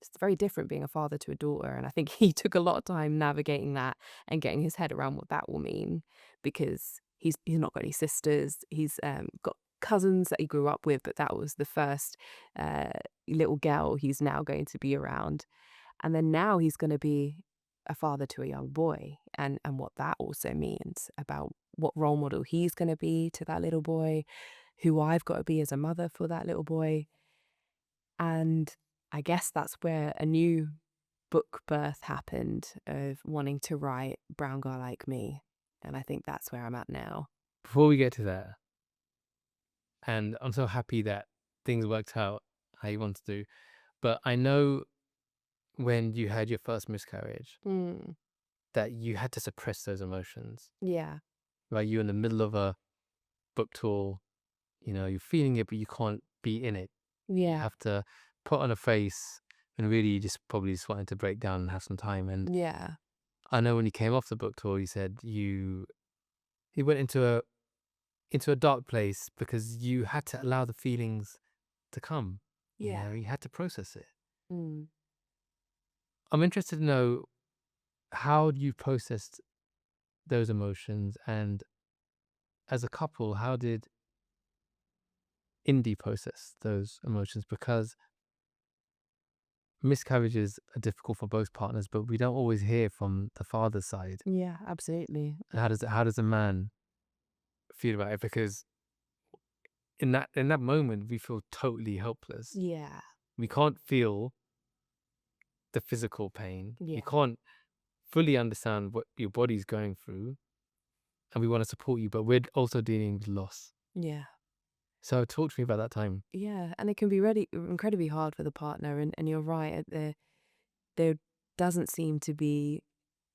It's very different being a father to a daughter. And I think he took a lot of time navigating that and getting his head around what that will mean, because he's not got any sisters. He's got cousins that he grew up with, but that was the first little girl he's now going to be around. And then now he's going to be a father to a young boy, and what that also means about what role model he's going to be to that little boy, who I've got to be as a mother for that little boy. And I guess that's where a new book birth happened, of wanting to write Brown Girl Like Me. And I think that's where I'm at now. Before we get to that, and I'm so happy that things worked out how you wanted to, but I know when you had your first miscarriage that you had to suppress those emotions, Yeah. right? You're in the middle of a book tour, you're feeling it, but you can't be in it. You Yeah. have to put on a face and really you just probably just wanted to break down and have some time. And Yeah. I know when you came off the book tour, you said you went into a dark place because you had to allow the feelings to come. Yeah. You had to process it. Mm. I'm interested to know how you processed those emotions, and as a couple, how did Indy process those emotions? Because miscarriages are difficult for both partners, but we don't always hear from the father's side. Yeah, absolutely. How does a man feel about it? Because in that moment, we feel totally helpless. Yeah. We can't feel the physical pain. Yeah. You can't fully understand what your body's going through, and we want to support you, but we're also dealing with loss. Yeah. So talk to me about that time. Yeah. And it can be really incredibly hard for the partner. And you're right. There doesn't seem to be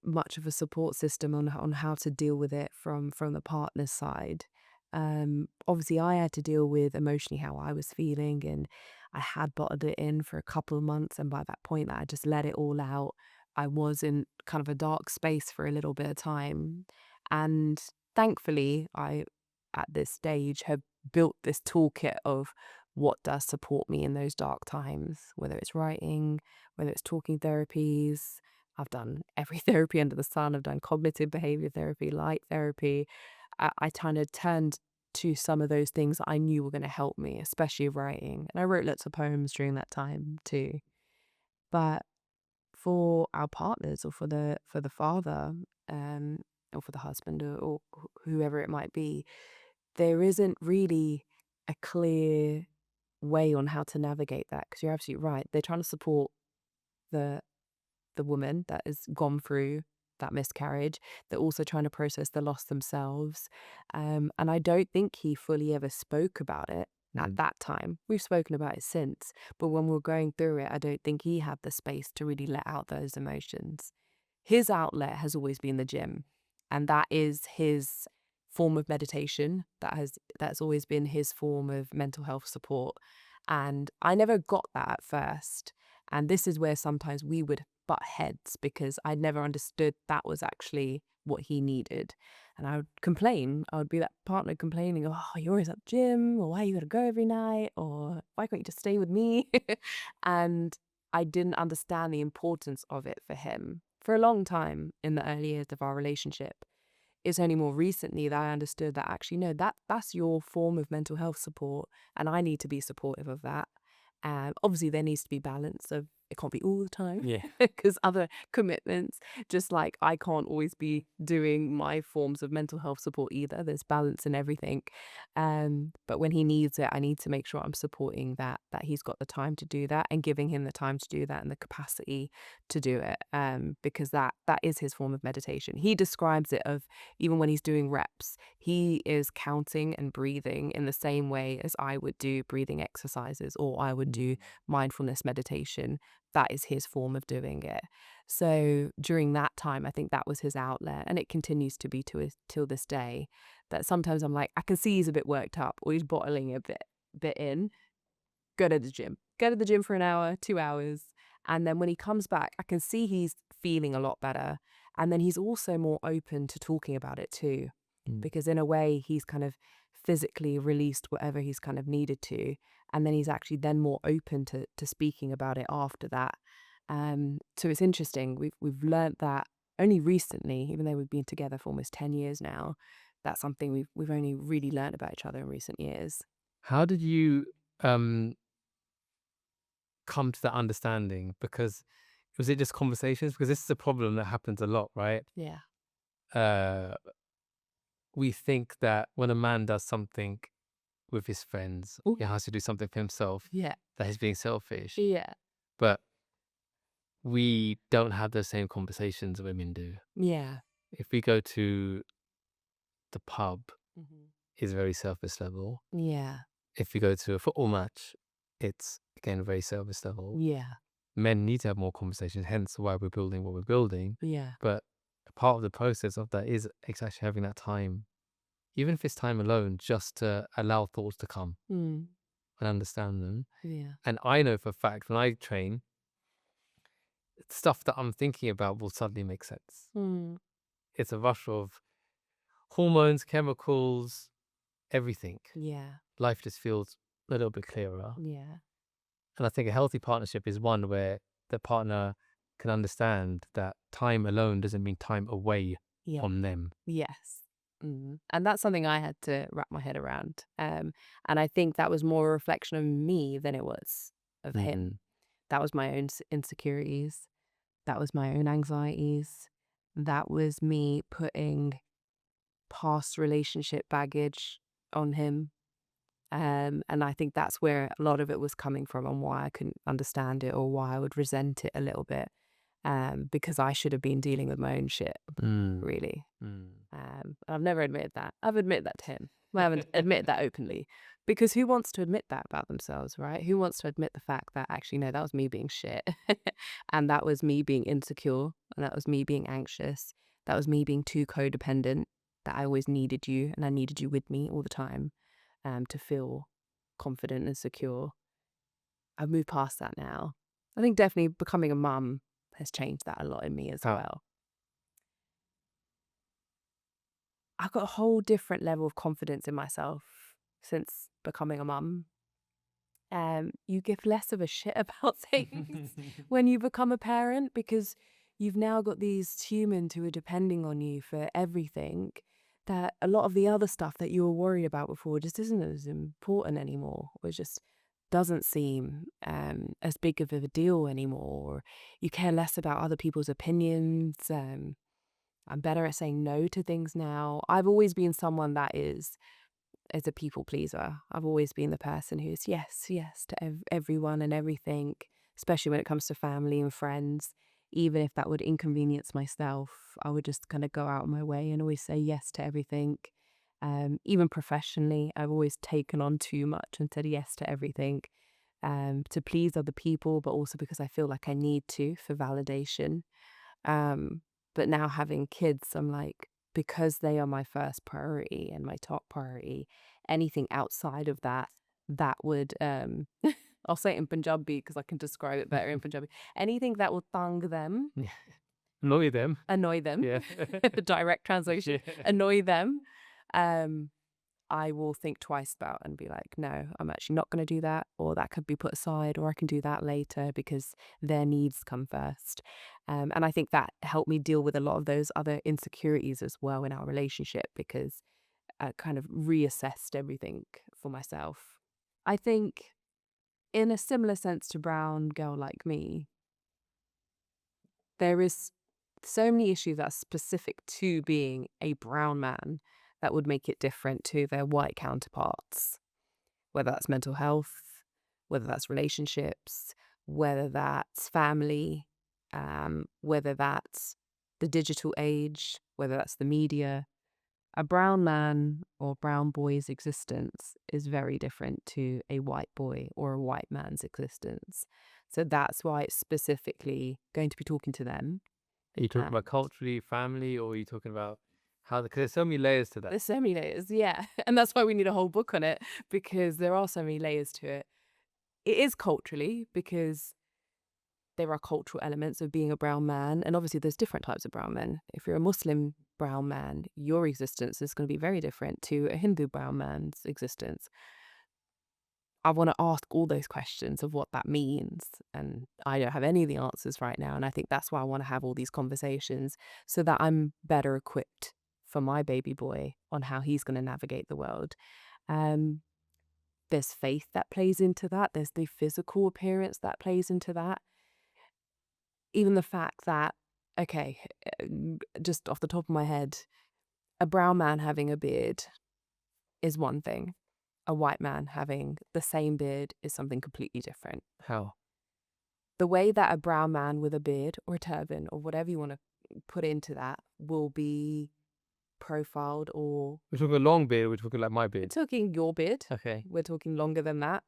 much of a support system on how to deal with it from the partner's side. Obviously, I had to deal with emotionally how I was feeling, and I had bottled it in for a couple of months. And by that point, that I just let it all out. I was in kind of a dark space for a little bit of time, and thankfully, I at this stage have built this toolkit of what does support me in those dark times, whether it's writing, whether it's talking therapies. I've done every therapy under the sun. I've done cognitive behavior therapy, light therapy. I kind of turned to some of those things that I knew were going to help me, especially writing. And I wrote lots of poems during that time too. But for our partners, or for the father, or for the husband, or whoever it might be, there isn't really a clear way on how to navigate that, because you're absolutely right. They're trying to support the woman that has gone through that miscarriage. They're also trying to process the loss themselves. And I don't think he fully ever spoke about it at that time. We've spoken about it since, but when we're going through it, I don't think he had the space to really let out those emotions. His outlet has always been the gym, and that is his form of meditation. That's always been his form of mental health support. And I never got that at first. And this is where sometimes we would butt heads, because I never understood that was actually what he needed. And I would complain. I would be that partner complaining, oh, you're always at the gym, or why you gotta go every night, or why can't you just stay with me? And I didn't understand the importance of it for him for a long time in the early years of our relationship. It's only more recently that I understood that actually, no, that's your form of mental health support, and I need to be supportive of that. Obviously, there needs to be balance of it can't be all the time Yeah. because other commitments, just like I can't always be doing my forms of mental health support either. There's balance in everything. But when he needs it, I need to make sure I'm supporting that he's got the time to do that and giving him the time to do that and the capacity to do it. Because that is his form of meditation. He describes it of even when he's doing reps, he is counting and breathing in the same way as I would do breathing exercises or I would do mindfulness meditation. That is his form of doing it. So during that time, I think that was his outlet, and it continues to be till this day. That sometimes I'm like, I can see he's a bit worked up or he's bottling a bit in. Go to the gym for an hour, 2 hours, and then when he comes back, I can see he's feeling a lot better, and then he's also more open to talking about it too, because in a way he's kind of physically released whatever he's kind of needed to, and then he's actually then more open to speaking about it after that. So it's interesting. We've learnt that only recently, even though we've been together for almost 10 years now. That's something we've only really learnt about each other in recent years. How did you come to that understanding? Because was it just conversations? Because this is a problem that happens a lot, right? Yeah. We think that when a man does something with his friends, Ooh. he has to do something for himself, Yeah. that he's being selfish. Yeah. But we don't have the same conversations women do. Yeah. If we go to the pub, it's very surface level. Yeah. If we go to a football match, it's again very surface level. Yeah. Men need to have more conversations, hence why we're building what we're building. Yeah. But a part of the process of that is actually having that time, even if it's time alone, just to allow thoughts to come and understand them. Yeah. And I know for a fact when I train, stuff that I'm thinking about will suddenly make sense. It's a rush of hormones, chemicals, everything. Yeah. Life just feels a little bit clearer. Yeah. And I think a healthy partnership is one where the partner can understand that time alone doesn't mean time away Yeah. from them. Yes. And that's something I had to wrap my head around. And I think that was more a reflection of me than it was of him. That was my own insecurities. That was my own anxieties. That was me putting past relationship baggage on him. And I think that's where a lot of it was coming from and why I couldn't understand it or why I would resent it a little bit. Because I should have been dealing with my own shit, really. I've never admitted that. I've admitted that to him. I haven't admitted that openly. Because who wants to admit that about themselves, right? Who wants to admit the fact that actually, no, that was me being shit. And that was me being insecure. And that was me being anxious. That was me being too codependent. That I always needed you and I needed you with me all the time to feel confident and secure. I've moved past that now. I think definitely becoming a mum has changed that a lot in me as well. I've got a whole different level of confidence in myself since becoming a mum. You give less of a shit about things when you become a parent because you've now got these humans who are depending on you for everything, that a lot of the other stuff that you were worried about before just isn't as important anymore, or just doesn't seem as big of a deal anymore. Or you care less about other people's opinions. I'm better at saying no to things now. I've always been someone that is a people pleaser. I've always been the person who's yes to everyone and everything, especially when it comes to family and friends. Even if that would inconvenience myself, I would just kind of go out of my way and always say yes to everything. Even professionally, I've always taken on too much and said yes to everything to please other people, but also because I feel like I need to for validation. But now having kids, I'm like, because they are my first priority and my top priority, anything outside of that would, I'll say it in Punjabi because I can describe it better in Punjabi. Anything that will tung them, Annoy them. Yeah. The direct translation, annoy them, I will think twice about and be like, no, I'm actually not going to do that, or that could be put aside, or I can do that later because their needs come first. And I think that helped me deal with a lot of those other insecurities as well in our relationship because I kind of reassessed everything for myself. I think in a similar sense to Brown Girl Like Me, there is so many issues that are specific to being a brown man that would make it different to their white counterparts, whether that's mental health, whether that's relationships, whether that's family, whether that's the digital age, whether that's the media. A brown man or brown boy's existence is very different to a white boy or a white man's existence. So that's why it's specifically going to be talking to them. Are you talking about culturally, family, or are you talking about how? Because there's so many layers to that. There's so many layers, yeah. And that's why we need a whole book on it, because there are so many layers to it. It is culturally, because there are cultural elements of being a brown man. And obviously there's different types of brown men. If you're a Muslim brown man, your existence is going to be very different to a Hindu brown man's existence. I want to ask all those questions of what that means. And I don't have any of the answers right now. And I think that's why I want to have all these conversations, so that I'm better equipped for my baby boy on how he's going to navigate the world. There's faith that plays into that. There's the physical appearance that plays into that. Even the fact that, okay, just off the top of my head, a brown man having a beard is one thing. A white man having the same beard is something completely different. How? The way that a brown man with a beard or a turban or whatever you want to put into that will be profiled, or... We're talking a long beard, we're talking like my We're beard. talking your beard. Okay. We're talking longer than that.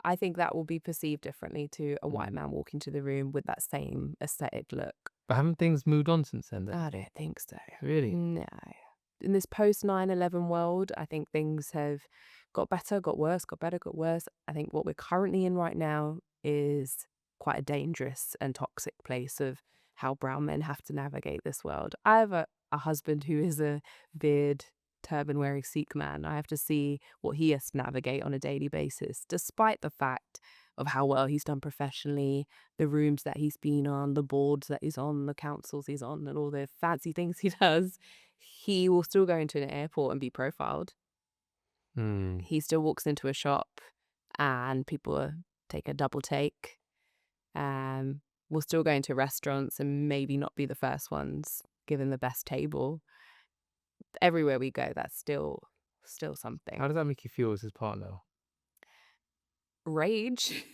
I think that will be perceived differently to a white man walking to the room with that same aesthetic look. But haven't things moved on since then? I don't think so. Really? No. In this post 9/11 world, I think things have got better, got worse, got better, got worse. I think what we're currently in right now is quite a dangerous and toxic place of how brown men have to navigate this world. I have a husband who is a beard, turban wearing Sikh man. I have to see what he has to navigate on a daily basis, despite the fact of how well he's done professionally, the rooms that he's been on, the boards that he's on, the councils he's on, and all the fancy things he does. He will still go into an airport and be profiled. He still walks into a shop and people take a double take. We'll still go into restaurants and maybe not be the first ones given the best table. Everywhere we go, that's still something. How does that make you feel as his partner? Rage.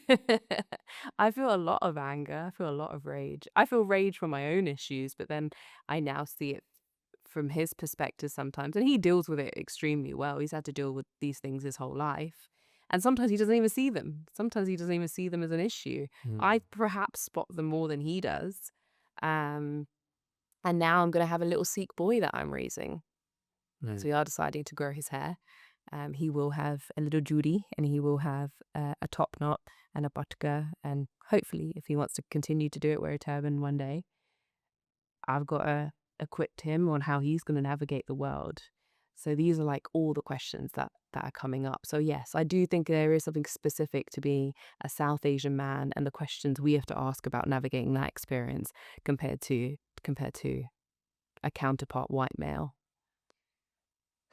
I feel a lot of anger. I feel a lot of rage. I feel rage for my own issues, but then I now see it from his perspective sometimes. And he deals with it extremely well. He's had to deal with these things his whole life. And sometimes he doesn't even see them. Sometimes he doesn't even see them as an issue. I perhaps spot them more than he does. And now I'm going to have a little Sikh boy that I'm raising. So we are deciding to grow his hair. He will have a little Judy, and he will have a top knot and a batka. And hopefully, if he wants to continue to do it, wear a turban one day. I've got to equip him on how he's going to navigate the world. So these are like all the questions that are coming up. So yes, I do think there is something specific to being a South Asian man and the questions we have to ask about navigating that experience compared to a counterpart white male.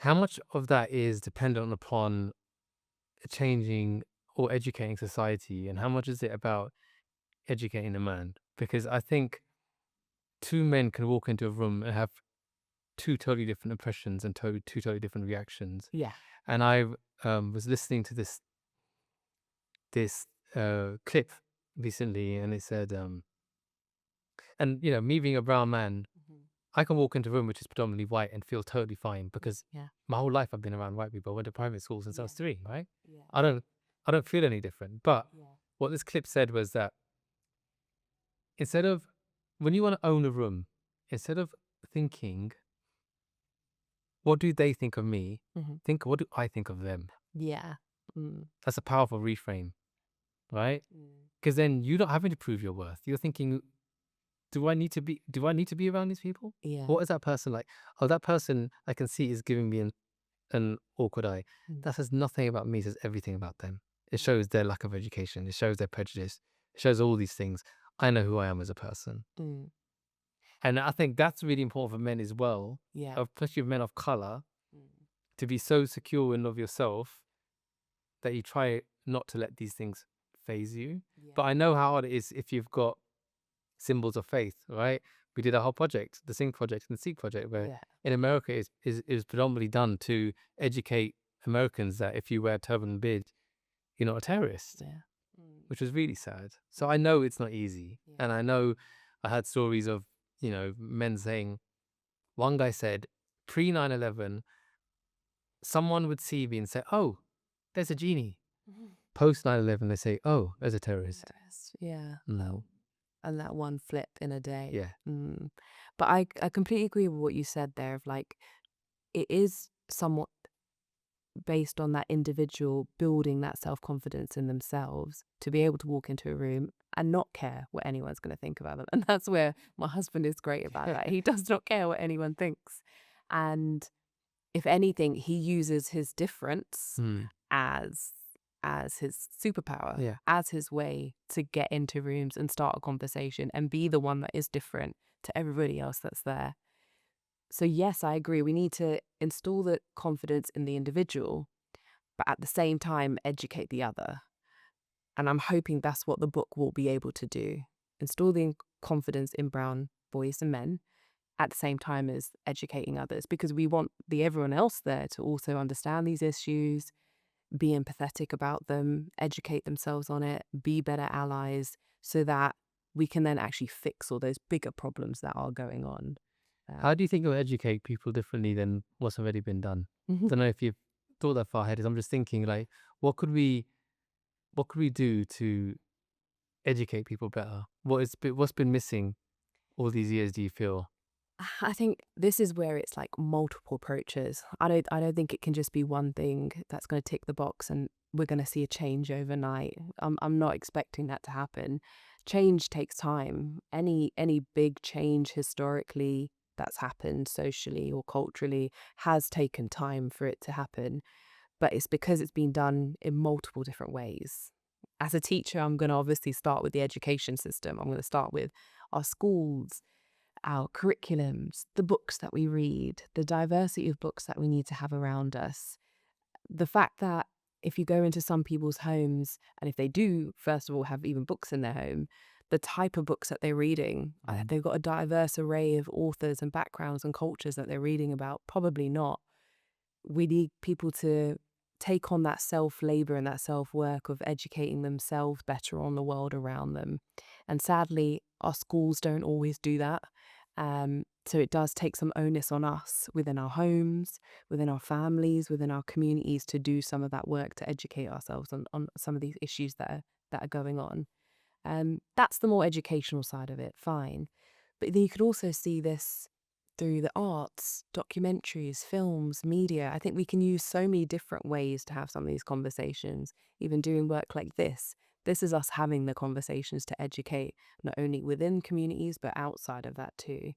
How much of that is dependent upon changing or educating society, and how much is it about educating a man? Because I think two men can walk into a room and have two totally different impressions and two totally different reactions. Yeah. And I was listening to this clip recently, and it said, and you know, me being a brown man, I can walk into a room which is predominantly white and feel totally fine, because my whole life I've been around white people. I went to private school since I was 3, right? Yeah. I don't feel any different. But what this clip said was that instead of, when you want to own a room, instead of thinking, what do they think of me? Think, what do I think of them? Yeah. That's a powerful reframe, right? Because then you're not having to prove your worth. You're thinking, do I need to be around these people? Yeah. What is that person like? Oh, that person I can see is giving me an awkward eye. That says nothing about me, it says everything about them. It shows their lack of education. It shows their prejudice. It shows all these things. I know who I am as a person. And I think that's really important for men as well, especially men of color, to be so secure in of yourself that you try not to let these things phase you. But I know how hard it is if you've got symbols of faith, right? We did a whole project, the Sing project and the Seek project, where Yeah. in America is predominantly done to educate Americans that if you wear a turban and beard, you're not a terrorist, Yeah. which was really sad. So I know it's not easy. Yeah. And I know I had stories of, men saying, one guy said, pre 9/11, someone would see me and say, oh, there's a genie. Post 9/11, they say, oh, there's a terrorist. Yeah. Mm. And that one flip in a day. Yeah. But I completely agree with what you said there of like, it is somewhat based on that individual building that self-confidence in themselves to be able to walk into a room and not care what anyone's going to think about them. And that's where my husband is great about that. He does not care what anyone thinks. And if anything, he uses his difference as his superpower, Yeah. as his way to get into rooms and start a conversation and be the one that is different to everybody else that's there. So yes, I agree. We need to install the confidence in the individual, but at the same time, educate the other. And I'm hoping that's what the book will be able to do. Install the confidence in brown boys and men at the same time as educating others, because we want everyone else there to also understand these issues, be empathetic about them, educate themselves on it, be better allies, so that we can then actually fix all those bigger problems that are going on. How do you think you'll educate people differently than what's already been done? I don't know if you've thought that far ahead. I'm just thinking, like, what could we do to educate people better? What's been missing all these years, do you feel? I think this is where it's like multiple approaches. I don't think it can just be one thing that's going to tick the box and we're going to see a change overnight. I'm not expecting that to happen. Change takes time. Any big change historically that's happened socially or culturally has taken time for it to happen, but it's because it's been done in multiple different ways. As a teacher, I'm going to obviously start with the education system. I'm going to start with our schools, our curriculums, the books that we read, the diversity of books that we need to have around us. The fact that if you go into some people's homes, and if they do, first of all, have even books in their home, the type of books that they're reading, they've got a diverse array of authors and backgrounds and cultures that they're reading about. Probably not. We need people to take on that self-labor and that self-work of educating themselves better on the world around them. And sadly, our schools don't always do that. So it does take some onus on us within our homes, within our families, within our communities to do some of that work to educate ourselves on some of these issues that are going on. That's the more educational side of it, fine. But then you could also see this through the arts, documentaries, films, media. I think we can use so many different ways to have some of these conversations, even doing work like this. This is us having the conversations to educate, not only within communities, but outside of that too.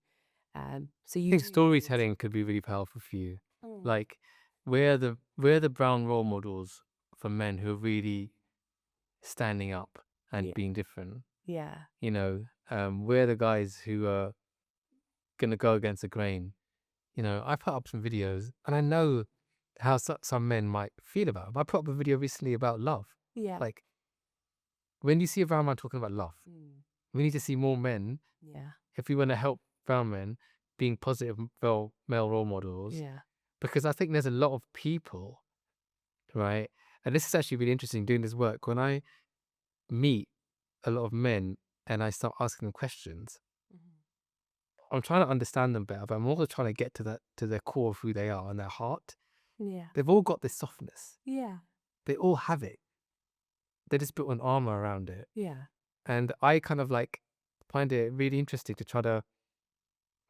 So I you think do need- storytelling could be really powerful for you. Like, we're the brown role models for men who are really standing up and Yeah. being different. Yeah. We're the guys who are gonna go against the grain. I put up some videos, and I know how some men might feel about it. I put up a video recently about love. Yeah. Like, when you see a brown man talking about love, we need to see more men, Yeah. if we want to help brown men, being positive male role models. Yeah. Because I think there's a lot of people, right? And this is actually really interesting doing this work. When I meet a lot of men and I start asking them questions, I'm trying to understand them better, but I'm also trying to get to their core of who they are and their heart. Yeah. They've all got this softness. Yeah. They all have it. They just built an armor around it. Yeah. And I kind of like find it really interesting to try to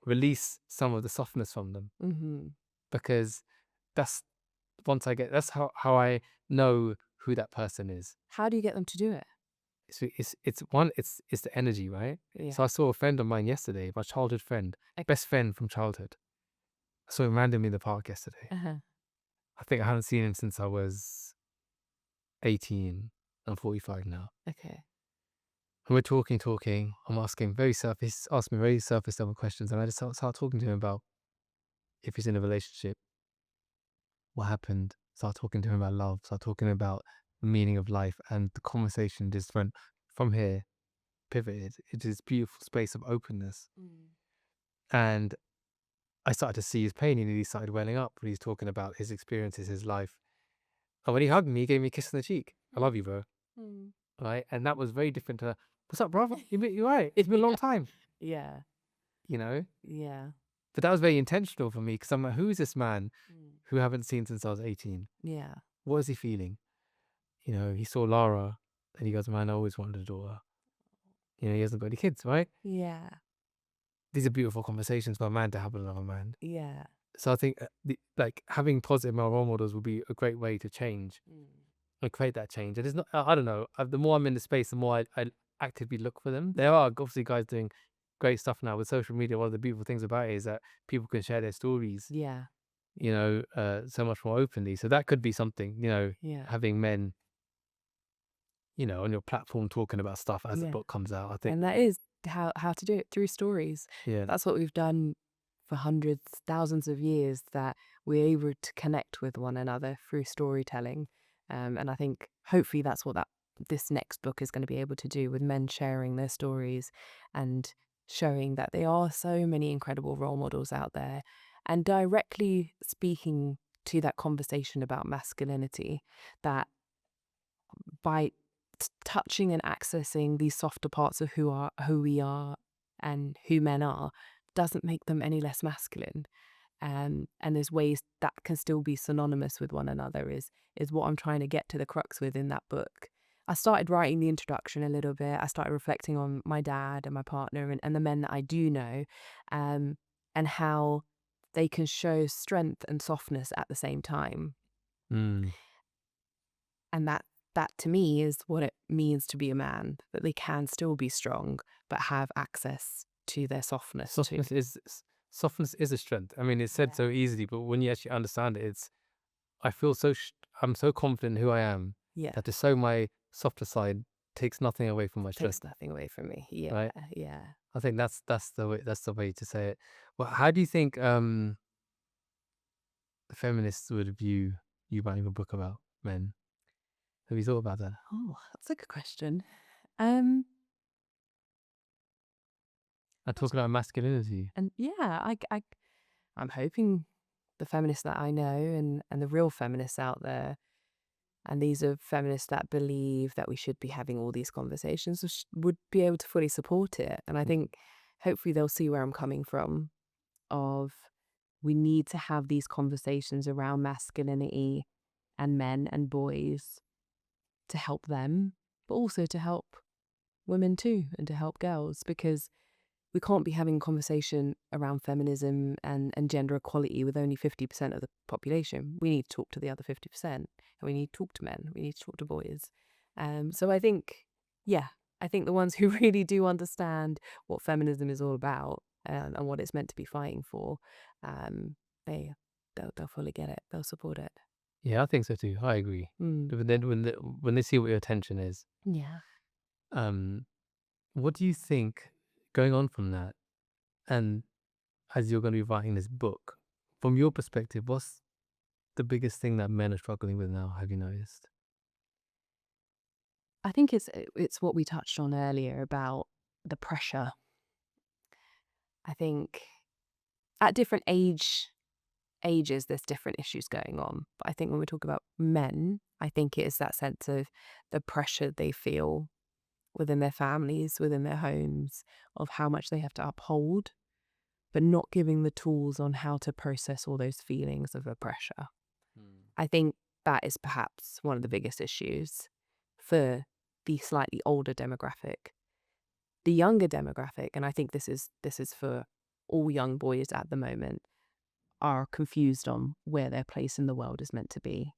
release some of the softness from them, because that's how I know who that person is. How do you get them to do it? So it's the energy, right? Yeah. So I saw a friend of mine yesterday, my childhood friend, best friend from childhood. I saw him randomly in the park yesterday. I think I haven't seen him since I was 18. I'm 45 now. Okay. And we're talking. I'm asking me very surface level questions, and I just start talking to him about if he's in a relationship, what happened. Start talking to him about love. Start talking about the meaning of life, and the conversation just went from here pivoted into this beautiful space of openness. And I started to see his pain, and he started welling up when he's talking about his experiences, his life. And when he hugged me, he gave me a kiss on the cheek. I love you, bro. Right? And that was very different to, what's up, brother? You're right. It's been a long time, Yeah. you know? Yeah. But that was very intentional for me, because I'm like, who is this man who I haven't seen since I was 18? Yeah. What is he feeling? You know, he saw Lara and he goes, man, I always wanted a daughter. You know, he hasn't got any kids, right? Yeah. These are beautiful conversations for a man to have with another man. Yeah. So I think like having positive male role models would be a great way to change and create that change. And it's not, I don't know, the more I'm in the space, the more I actively look for them. There are obviously guys doing great stuff now with social media. One of the beautiful things about it is that people can share their stories, Yeah. you know, so much more openly. So that could be something, you know, Yeah. having men, you know, on your platform talking about stuff as the Yeah. book comes out. I think, And that is how to do it, through stories. yeah, That's what we've done for hundreds, thousands of years, that we're able to connect with one another through storytelling. And I think hopefully that's what this next book is going to be able to do, with men sharing their stories and showing that there are so many incredible role models out there, and directly speaking to that conversation about masculinity, that by touching and accessing these softer parts of who we are and who men are, doesn't make them any less masculine. And there's ways that can still be synonymous with one another, is what I'm trying to get to the crux with in that book. I started writing the introduction a little bit. I started reflecting on my dad and my partner and the men that I do know, and how they can show strength and softness at the same time. mm. And that to me is what it means to be a man, that they can still be strong but have access to their softness too. Softness is a strength. I mean, it's said so easily, but when you actually understand it, I feel I'm so confident in who I am, Yeah. that to show my softer side takes nothing away from my strength. Takes nothing away from me. Yeah. Right? Yeah. I think that's the way to say it. Well, how do you think the feminists would view you writing a book about men? Have you thought about that? Oh, that's a good question. And talking about masculinity. And yeah, I'm hoping the feminists that I know, and the real feminists out there, and these are feminists that believe that we should be having all these conversations, would be able to fully support it. And I think hopefully they'll see where I'm coming from, of we need to have these conversations around masculinity and men and boys to help them, but also to help women too, and to help girls, because we can't be having a conversation around feminism and gender equality with only 50% of the population. We need to talk to the other 50%, and we need to talk to men, we need to talk to boys. So I think, I think the ones who really do understand what feminism is all about, and what it's meant to be fighting for, they'll fully get it. They'll support it. Yeah, I think so too. I agree. But then when they see what your attention is, Yeah. what do you think, going on from that, and as you're going to be writing this book, from your perspective, what's the biggest thing that men are struggling with now, have you noticed? I think it's what we touched on earlier about the pressure. I think at different ages there's different issues going on. But I think when we talk about men, I think it is that sense of the pressure they feel within their families, within their homes, of how much they have to uphold, but not giving the tools on how to process all those feelings of the pressure. I think that is perhaps one of the biggest issues for the slightly older demographic. The younger demographic, and I think this is for all young boys at the moment, are confused on where their place in the world is meant to be,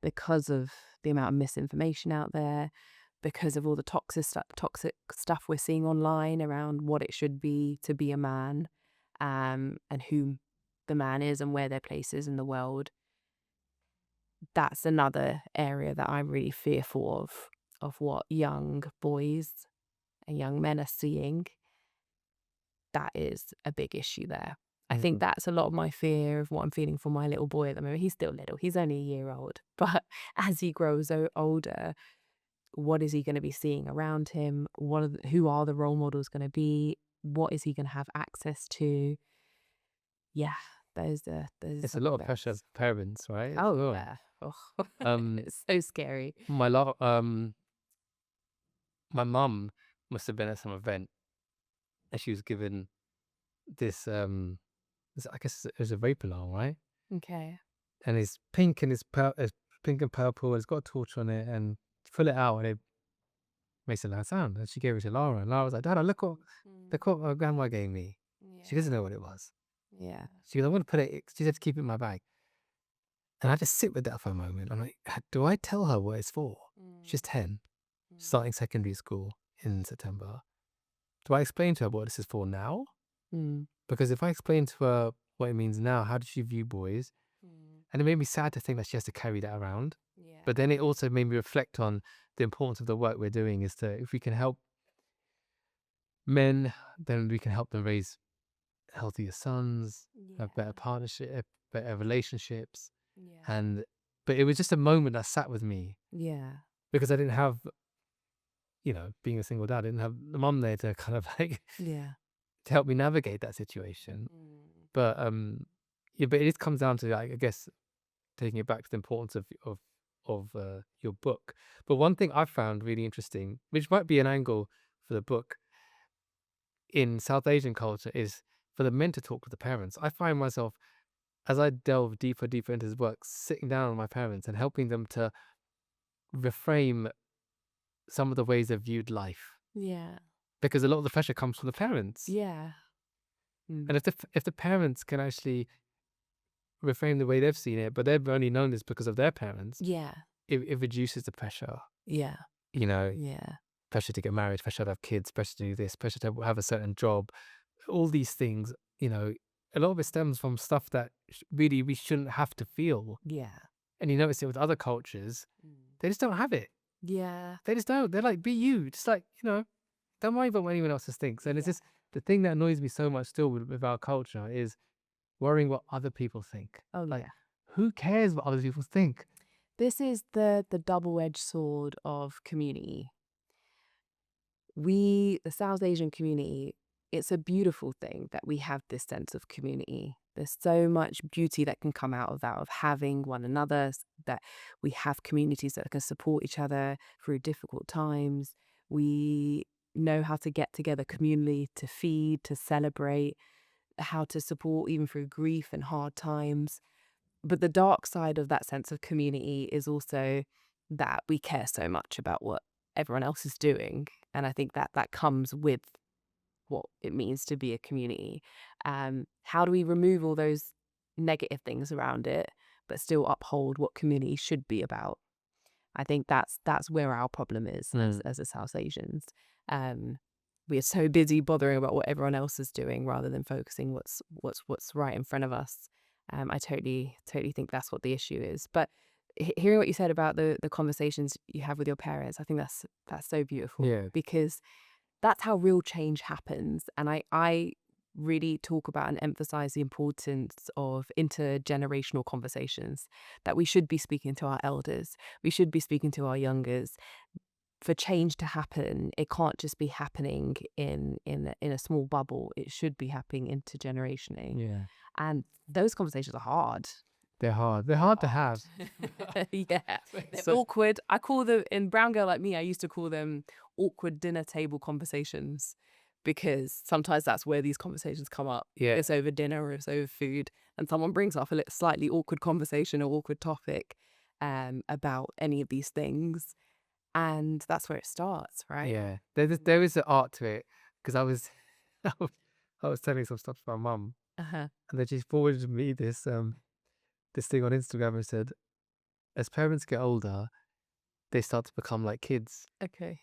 because of the amount of misinformation out there, because of all the toxic stuff we're seeing online around what it should be to be a man, and who the man is and where their place is in the world. That's another area that I'm really fearful of what young boys and young men are seeing. That is a big issue there. I think that's a lot of my fear of what I'm feeling for my little boy at the moment. He's still little. He's only a year old. But as he grows older, what is he going to be seeing around him? Who are the role models going to be? What is he going to have access to? Yeah, those are It's a lot of pressure as parents, right? Oh yeah. Oh. It's so scary. My mum must have been at some event and she was given this I guess it was a rape alarm, right? Okay. And it's pink and it's pink and purple and it's got a torch on it, and you pull it out and it makes a loud sound. And she gave it to Lara, and Lara was like, "Dad, look what my grandma gave me." She doesn't know what it was. Yeah. She goes, "I want to put it." She said to keep it in my bag. And I just sit with that for a moment. I'm like, do I tell her what it's for? She's 10, starting secondary school in September. Do I explain to her what this is for now? Because if I explain to her what it means now, how does she view boys? And it made me sad to think that she has to carry that around. Yeah. But then it also made me reflect on the importance of the work we're doing, is that if we can help men, then we can help them raise healthier sons, have better partnership, better relationships. But it was just a moment that sat with me. Yeah. Because I didn't have, being a single dad, I didn't have the mum there to kind of like Yeah. to help me navigate that situation. But but it just comes down to, like, I guess, taking it back to the importance of your book. But one thing I found really interesting, which might be an angle for the book, in South Asian culture, is for the men to talk to the parents. I find myself, as I delve deeper into his work, sitting down with my parents and helping them to reframe some of the ways they've viewed life. Yeah. Because a lot of the pressure comes from the parents. Yeah. And if the parents can actually reframe the way they've seen it, but they've only known this because of their parents, Yeah. it reduces the pressure. Yeah. Yeah. Pressure to get married, pressure to have kids, pressure to do this, pressure to have a certain job. All these things, a lot of it stems from stuff that really we shouldn't have to feel. Yeah. And you notice it with other cultures, they just don't have it. Yeah. They just don't. They're like, be you. Just like, don't worry about what anyone else thinks. And it's just the thing that annoys me so much still with our culture is worrying what other people think. Oh, like, yeah. who cares what other people think? This is the double-edged sword of community. The South Asian community, it's a beautiful thing that we have this sense of community. There's so much beauty that can come out of that, of having one another, that we have communities that can support each other through difficult times. We know how to get together communally to feed, to celebrate, how to support even through grief and hard times. But the dark side of that sense of community is also that we care so much about what everyone else is doing. And I think that comes with what it means to be a community. How do we remove all those negative things around it, but still uphold what community should be about? I think that's where our problem is as the South Asians. We are so busy bothering about what everyone else is doing rather than focusing what's right in front of us. I totally think that's what the issue is. But hearing what you said about the conversations you have with your parents, I think that's so beautiful. Yeah. Because that's how real change happens. And I really talk about and emphasize the importance of intergenerational conversations, that we should be speaking to our elders, we should be speaking to our youngers. For change to happen, it can't just be happening in a small bubble. It should be happening intergenerationally. Yeah. And those conversations are hard. They're hard. They're hard to have. Yeah. They're awkward. I call them, in Brown Girl Like Me, I used to call them awkward dinner table conversations, because sometimes that's where these conversations come up. Yeah. It's over dinner or it's over food, and someone brings up a slightly awkward conversation or awkward topic about any of these things. And that's where it starts, right? Yeah. There is an art to it, because I was telling some stuff to my mum, and then she forwarded me this thing on Instagram and said, as parents get older, they start to become like kids. Okay.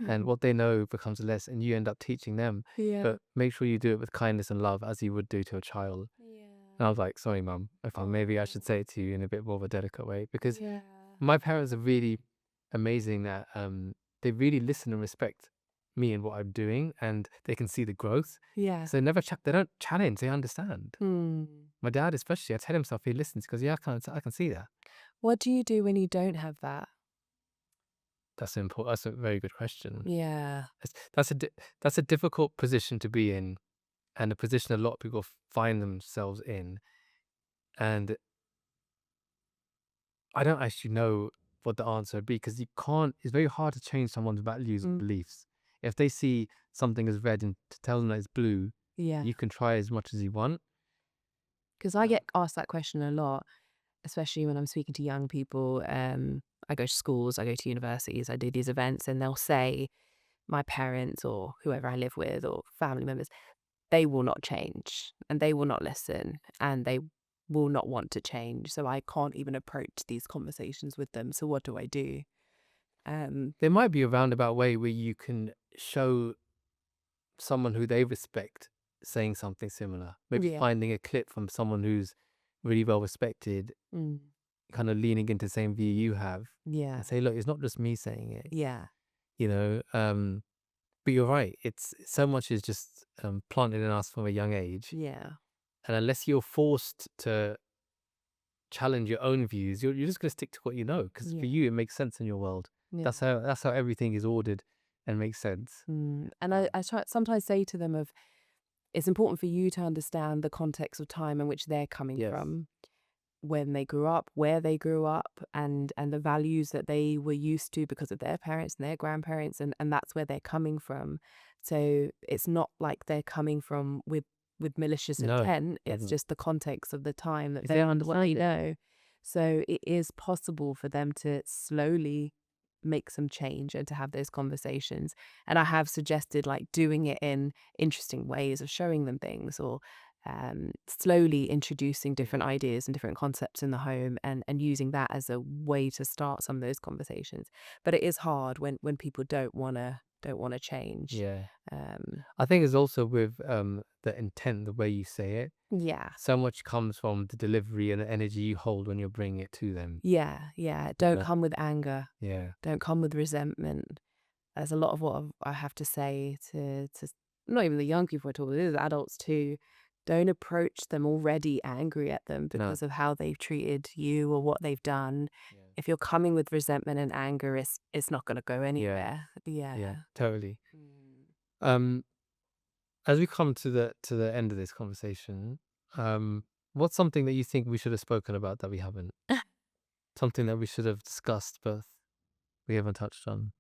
And what they know becomes less, and you end up teaching them. Yeah. But make sure you do it with kindness and love, as you would do to a child. Yeah. And I was like, sorry, Mum. Okay, maybe I should say it to you in a bit more of a delicate way, because my parents are really amazing that they really listen and respect me and what I'm doing, and they can see the growth. Yeah. So they don't challenge, they understand. My dad especially, I tell him stuff, he listens, because I can see that. What do you do when you don't have that? That's important. That's a very good question. Yeah. That's a difficult position to be in, and a position a lot of people find themselves in. And I don't actually know what the answer would be, because you can't. It's very hard to change someone's values and Mm. beliefs. If they see something as red and to tell them that it's blue, Yeah. you can try as much as you want. Because I get asked that question a lot, especially when I'm speaking to young people. I go to schools, I go to universities, I do these events, and they'll say, my parents or whoever I live with or family members, they will not change and they will not listen and they will not want to change. So I can't even approach these conversations with them. So what do I do? There might be a roundabout way where you can show someone who they respect saying something similar. Maybe Yeah. finding a clip from someone who's really well respected, Mm. kind of leaning into the same view you have, Yeah. and say, look, it's not just me saying it, Yeah. you know. But you're right. It's so much is just planted in us from a young age, Yeah. and unless you're forced to challenge your own views, you're just going to stick to what you know, because Yeah. for you it makes sense in your world. Yeah. That's how everything is ordered and makes sense. And I try sometimes say to them of, it's important for you to understand the context of time in which they're coming Yes. from, when they grew up, where they grew up, and the values that they were used to because of their parents and their grandparents, and that's where they're coming from. So it's not like they're coming from with malicious No, intent. It's doesn't. just the context of the time that If they they what they understand it. know. So it is possible for them to slowly make some change and to have those conversations. And I have suggested like doing it in interesting ways of showing them things, or slowly introducing different ideas and different concepts in the home, and using that as a way to start some of those conversations. But it is hard when people don't wanna change. Yeah. Um, I think it's also with the intent, the way you say it. yeah, So much comes from the delivery and the energy you hold when you're bringing it to them. yeah. Don't Yeah. come with anger. Yeah. Don't come with resentment. There's a lot of what I have to say to not even the young people at all, it is adults too. Don't approach them already angry at them because of how they've treated you or what they've done. Yeah. If you're coming with resentment and anger, it's not going to go Yeah. anywhere. Yeah. Yeah. Totally. Mm. As we come to the end of this conversation, what's something that you think we should have spoken about that we haven't? Something that we should have discussed but we haven't touched on?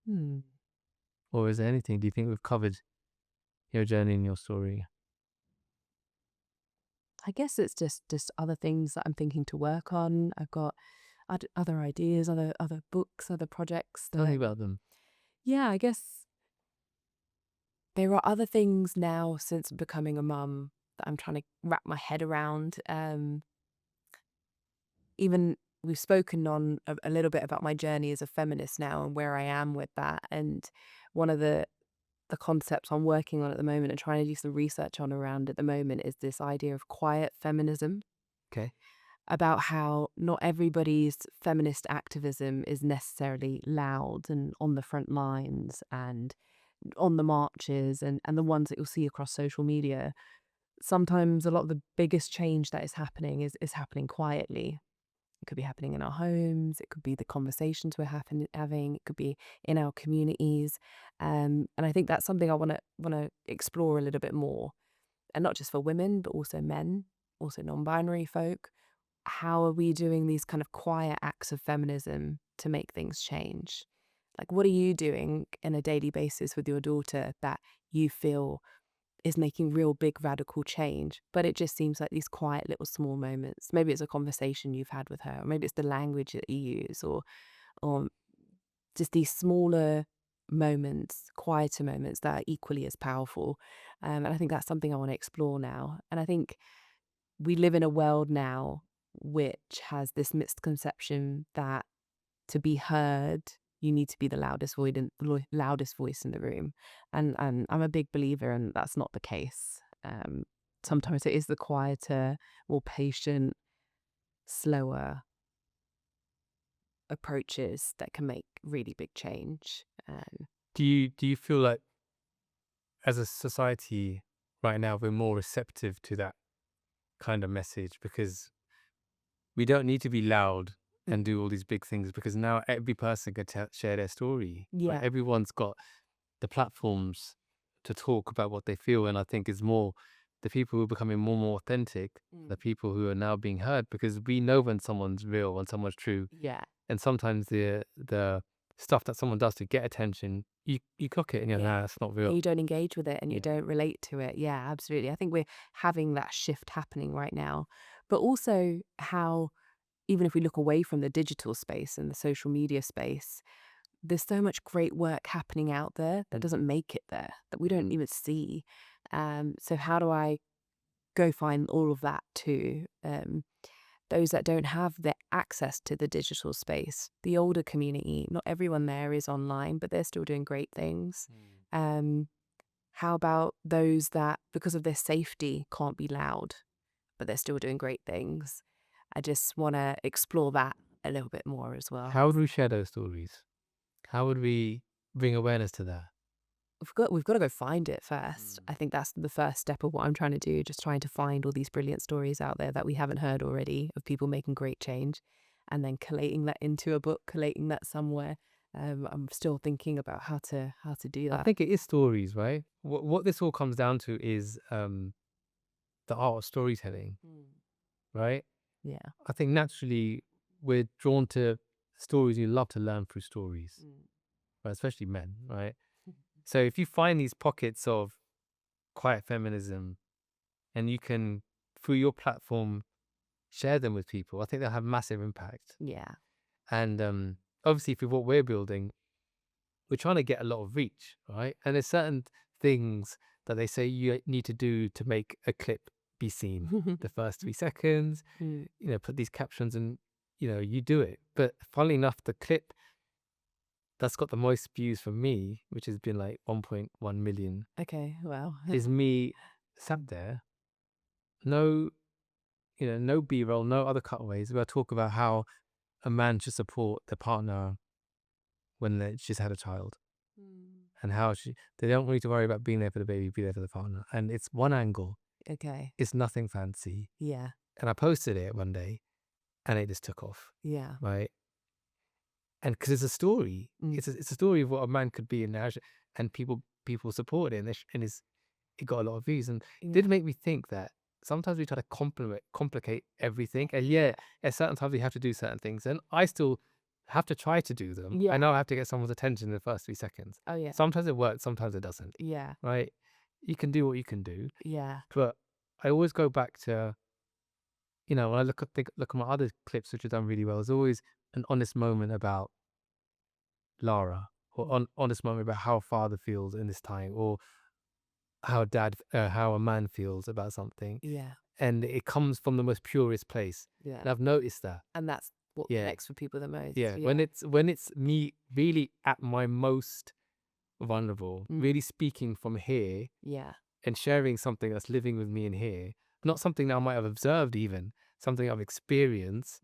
Hmm. Or is there anything? Do you think we've covered your journey and your story? I guess it's just other things that I'm thinking to work on. I've got other ideas, other books, other projects. Tell me That, about them. yeah, I guess there are other things now since becoming a mum that I'm trying to wrap my head around. Even we've spoken on a little bit about my journey as a feminist now and where I am with that. And one of the concepts I'm working on at the moment and trying to do some research on around at the moment is this idea of quiet feminism, Okay. about how not everybody's feminist activism is necessarily loud and on the front lines and on the marches and the ones that you'll see across social media. Sometimes a lot of the biggest change that is happening is happening quietly. It could be happening in our homes. It could be the conversations we're having. It could be in our communities, and I think that's something I want to explore a little bit more, and not just for women, but also men, also non-binary folk. How are we doing these kind of quiet acts of feminism to make things change? Like, what are you doing on a daily basis with your daughter that you feel is making real big radical change, but it just seems like these quiet little small moments? Maybe it's a conversation you've had with her, or maybe it's the language that you use, or just these smaller moments, quieter moments that are equally as powerful. And I think that's something I want to explore now. And I think we live in a world now which has this misconception that to be heard, you need to be the loudest voice in the room. And I'm a big believer, and that's not the case. Sometimes it is the quieter, more patient, slower approaches that can make really big change. Do you feel like as a society right now we're more receptive to that kind of message, because we don't need to be loud and do all these big things, because now every person can share their story. Yeah. Everyone's got the platforms to talk about what they feel, and I think it's more the people who are becoming more and more authentic, the people who are now being heard, because we know when someone's real, when someone's true, Yeah. and sometimes the stuff that someone does to get attention, you clock it and you're Yeah. nah, that's not real. You don't engage with it and you Yeah. don't relate to it. Yeah, absolutely. I think we're having that shift happening right now. But also how, even if we look away from the digital space and the social media space, there's so much great work happening out there that doesn't make it there, that we don't even see. So how do I go find all of that too? Those that don't have the access to the digital space, the older community, not everyone there is online, but they're still doing great things. How about those that, because of their safety, can't be loud, but they're still doing great things? I just want to explore that a little bit more as well. How would we share those stories? How would we bring awareness to that? We've got to go find it first. I think that's the first step of what I'm trying to do, just trying to find all these brilliant stories out there that we haven't heard already of people making great change, and then collating that into a book, collating that somewhere. I'm still thinking about how to do I that. think it is stories, right? What this all comes down to is the art of storytelling, right? Yeah. I think naturally we're drawn to stories. You love to learn through stories, right? Especially men, right? So if you find these pockets of quiet feminism and you can, through your platform, share them with people, I think they'll have massive impact. Yeah. And obviously, for what we're building, we're trying to get a lot of reach, right? And there's certain things that they say you need to do to make a clip be seen. The first 3 seconds, put these captions and, you do it. But funnily enough, the clip that's got the most views for me, which has been like 1.1 million, Okay. Wow. is me sat there, no, no B-roll, no other cutaways, where I talk about how a man should support their partner when they just had a child, and how they don't need to worry about being there for the baby, be there for the partner. And it's one angle, Okay. it's nothing fancy. Yeah. And I posted it one day and it just took off, Yeah. right? And because it's a story, it's a story of what a man could be in marriage, and people support it, and it got a lot of views, and it did make me think that sometimes we try to complicate everything, and at certain times we have to do certain things, and I still have to try to do them. Yeah. I know I have to get someone's attention in the first 3 seconds. Oh yeah. Sometimes it works, sometimes it doesn't, Yeah. right? You can do what you can do, Yeah. but I always go back to, when I look at my other clips which have done really well, there's always an honest moment about Lara, or honest moment about how a father feels in this time, or how a man feels about something, Yeah. and it comes from the most purest place. Yeah. And I've noticed that. And that's what Yeah. connects with people the most. Yeah, when it's me really at my most vulnerable, really speaking from here Yeah. and sharing something that's living with me in here, not something that I might have observed, even something I've experienced.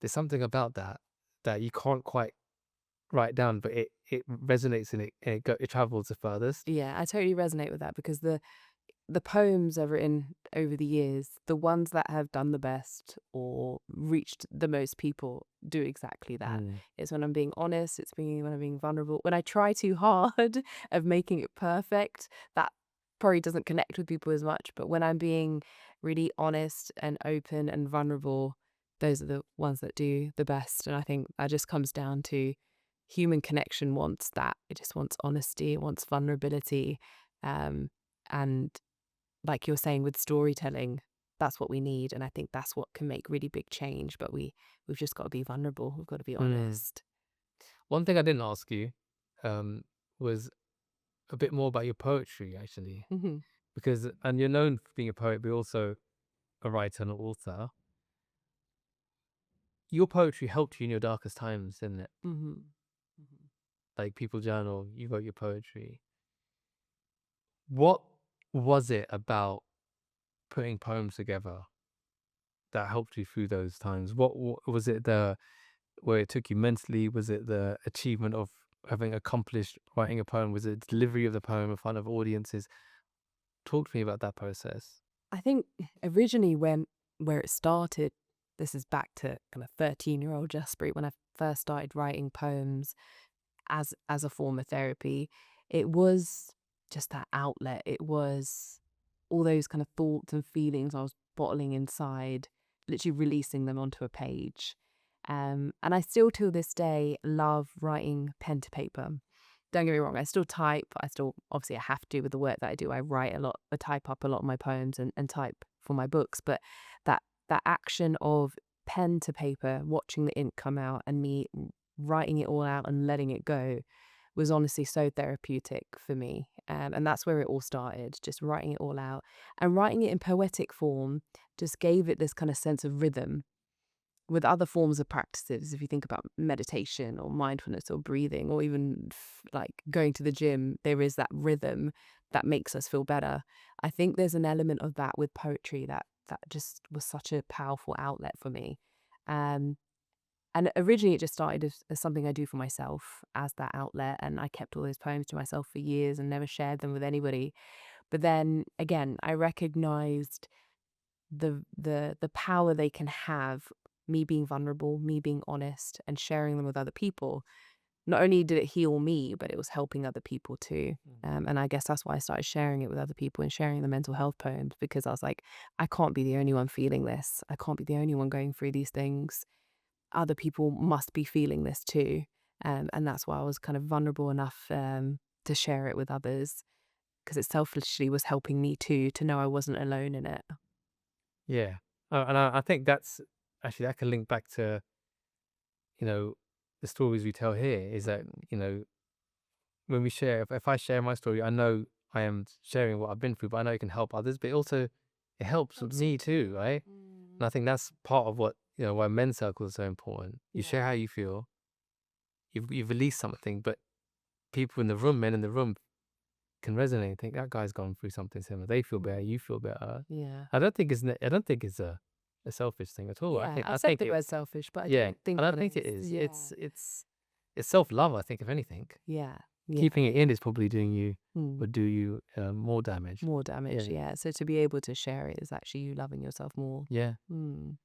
There's something about that you can't quite write down, but it resonates, and it travels the furthest. Yeah, I totally resonate with that, because the poems I've written over the years, the ones that have done the best or reached the most people, do exactly that. It's when I'm being honest, when I'm being vulnerable. When I try too hard of making it perfect, that probably doesn't connect with people as much. But when I'm being really honest and open and vulnerable, those are the ones that do the best. And I think that just comes down to human connection wants that. It just wants honesty, it wants vulnerability. And like you're saying with storytelling, that's what we need. And I think that's what can make really big change. But we've just got to be vulnerable. We've got to be honest. One thing I didn't ask you was a bit more about your poetry, actually, because, and you're known for being a poet, but also a writer and an author. Your poetry helped you in your darkest times, didn't it? Like people journal, you wrote your poetry. What was it about putting poems together that helped you through those times? What was it, where it took you mentally? Was it the achievement of having accomplished writing a poem? Was it delivery of the poem in front of audiences? Talk to me about that process. I think originally where it started this is back to kind of 13-year-old Jaspreet when I first started writing poems as a form of therapy. It was just that outlet. It was all those kind of thoughts and feelings I was bottling inside, literally releasing them onto a page. And I still, till this day, love writing pen to paper. Don't get me wrong, I still type. Obviously I have to with the work that I do. I write a lot, I type up a lot of my poems and type for my books. But that action of pen to paper, watching the ink come out and me writing it all out and letting it go was honestly so therapeutic for me. And that's where it all started, just writing it all out. And writing it in poetic form just gave it this kind of sense of rhythm. With other forms of practices, if you think about meditation or mindfulness or breathing or even like going to the gym, there is that rhythm that makes us feel better. I think there's an element of that with poetry that just was such a powerful outlet for me. And originally it just started as something I do for myself as that outlet. And I kept all those poems to myself for years and never shared them with anybody. But then again, I recognized the power they can have, me being vulnerable, me being honest and sharing them with other people. Not only did it heal me, but it was helping other people too. And I guess that's why I started sharing it with other people and sharing the mental health poems, because I was like, I can't be the only one feeling this. I can't be the only one going through these things. Other people must be feeling this too. And that's why I was kind of vulnerable enough to share it with others, because it selfishly was helping me too, to know I wasn't alone in it. Yeah. And I think that's actually, that can link back to, the stories we tell here, is that, when we share, if I share my story, I know I am sharing what I've been through, but I know it can help others, but also it helps me too, right? And I think that's part of what, why men's circles are so important. You share how you feel, you've released something, but people in the room, men in the room, can resonate and think that guy's gone through something similar. They feel better, you feel better. Yeah. I don't think it's a selfish thing at all. Yeah, I I think said it was selfish, but I yeah, don't think I don't it think it is. is. Yeah. It's self-love, I think, if anything. Yeah. Keeping it in is probably doing you, Mm. would do you more damage. More damage, yeah. So to be able to share it is actually you loving yourself more. Yeah. Mm.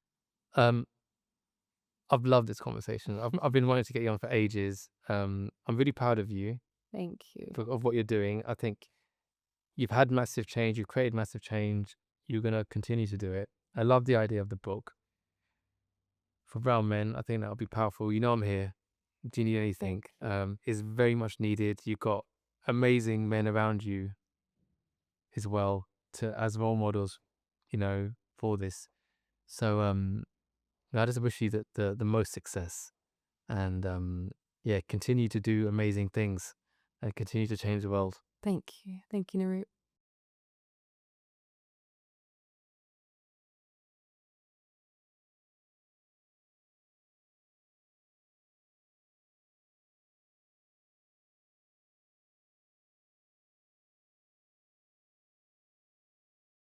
I've loved this conversation. I've been wanting to get you on for ages. I'm really proud of you Thank you. of what you're doing. I think you've had massive change. You've created massive change. You're going to continue to do it. I love the idea of the book. For brown men, I think that'll be powerful. I'm here. Do you need anything? It's very much needed. You've got amazing men around you as well, as role models, for this. So I just wish you the most success, and continue to do amazing things and continue to change the world. Thank you. Thank you, Naru.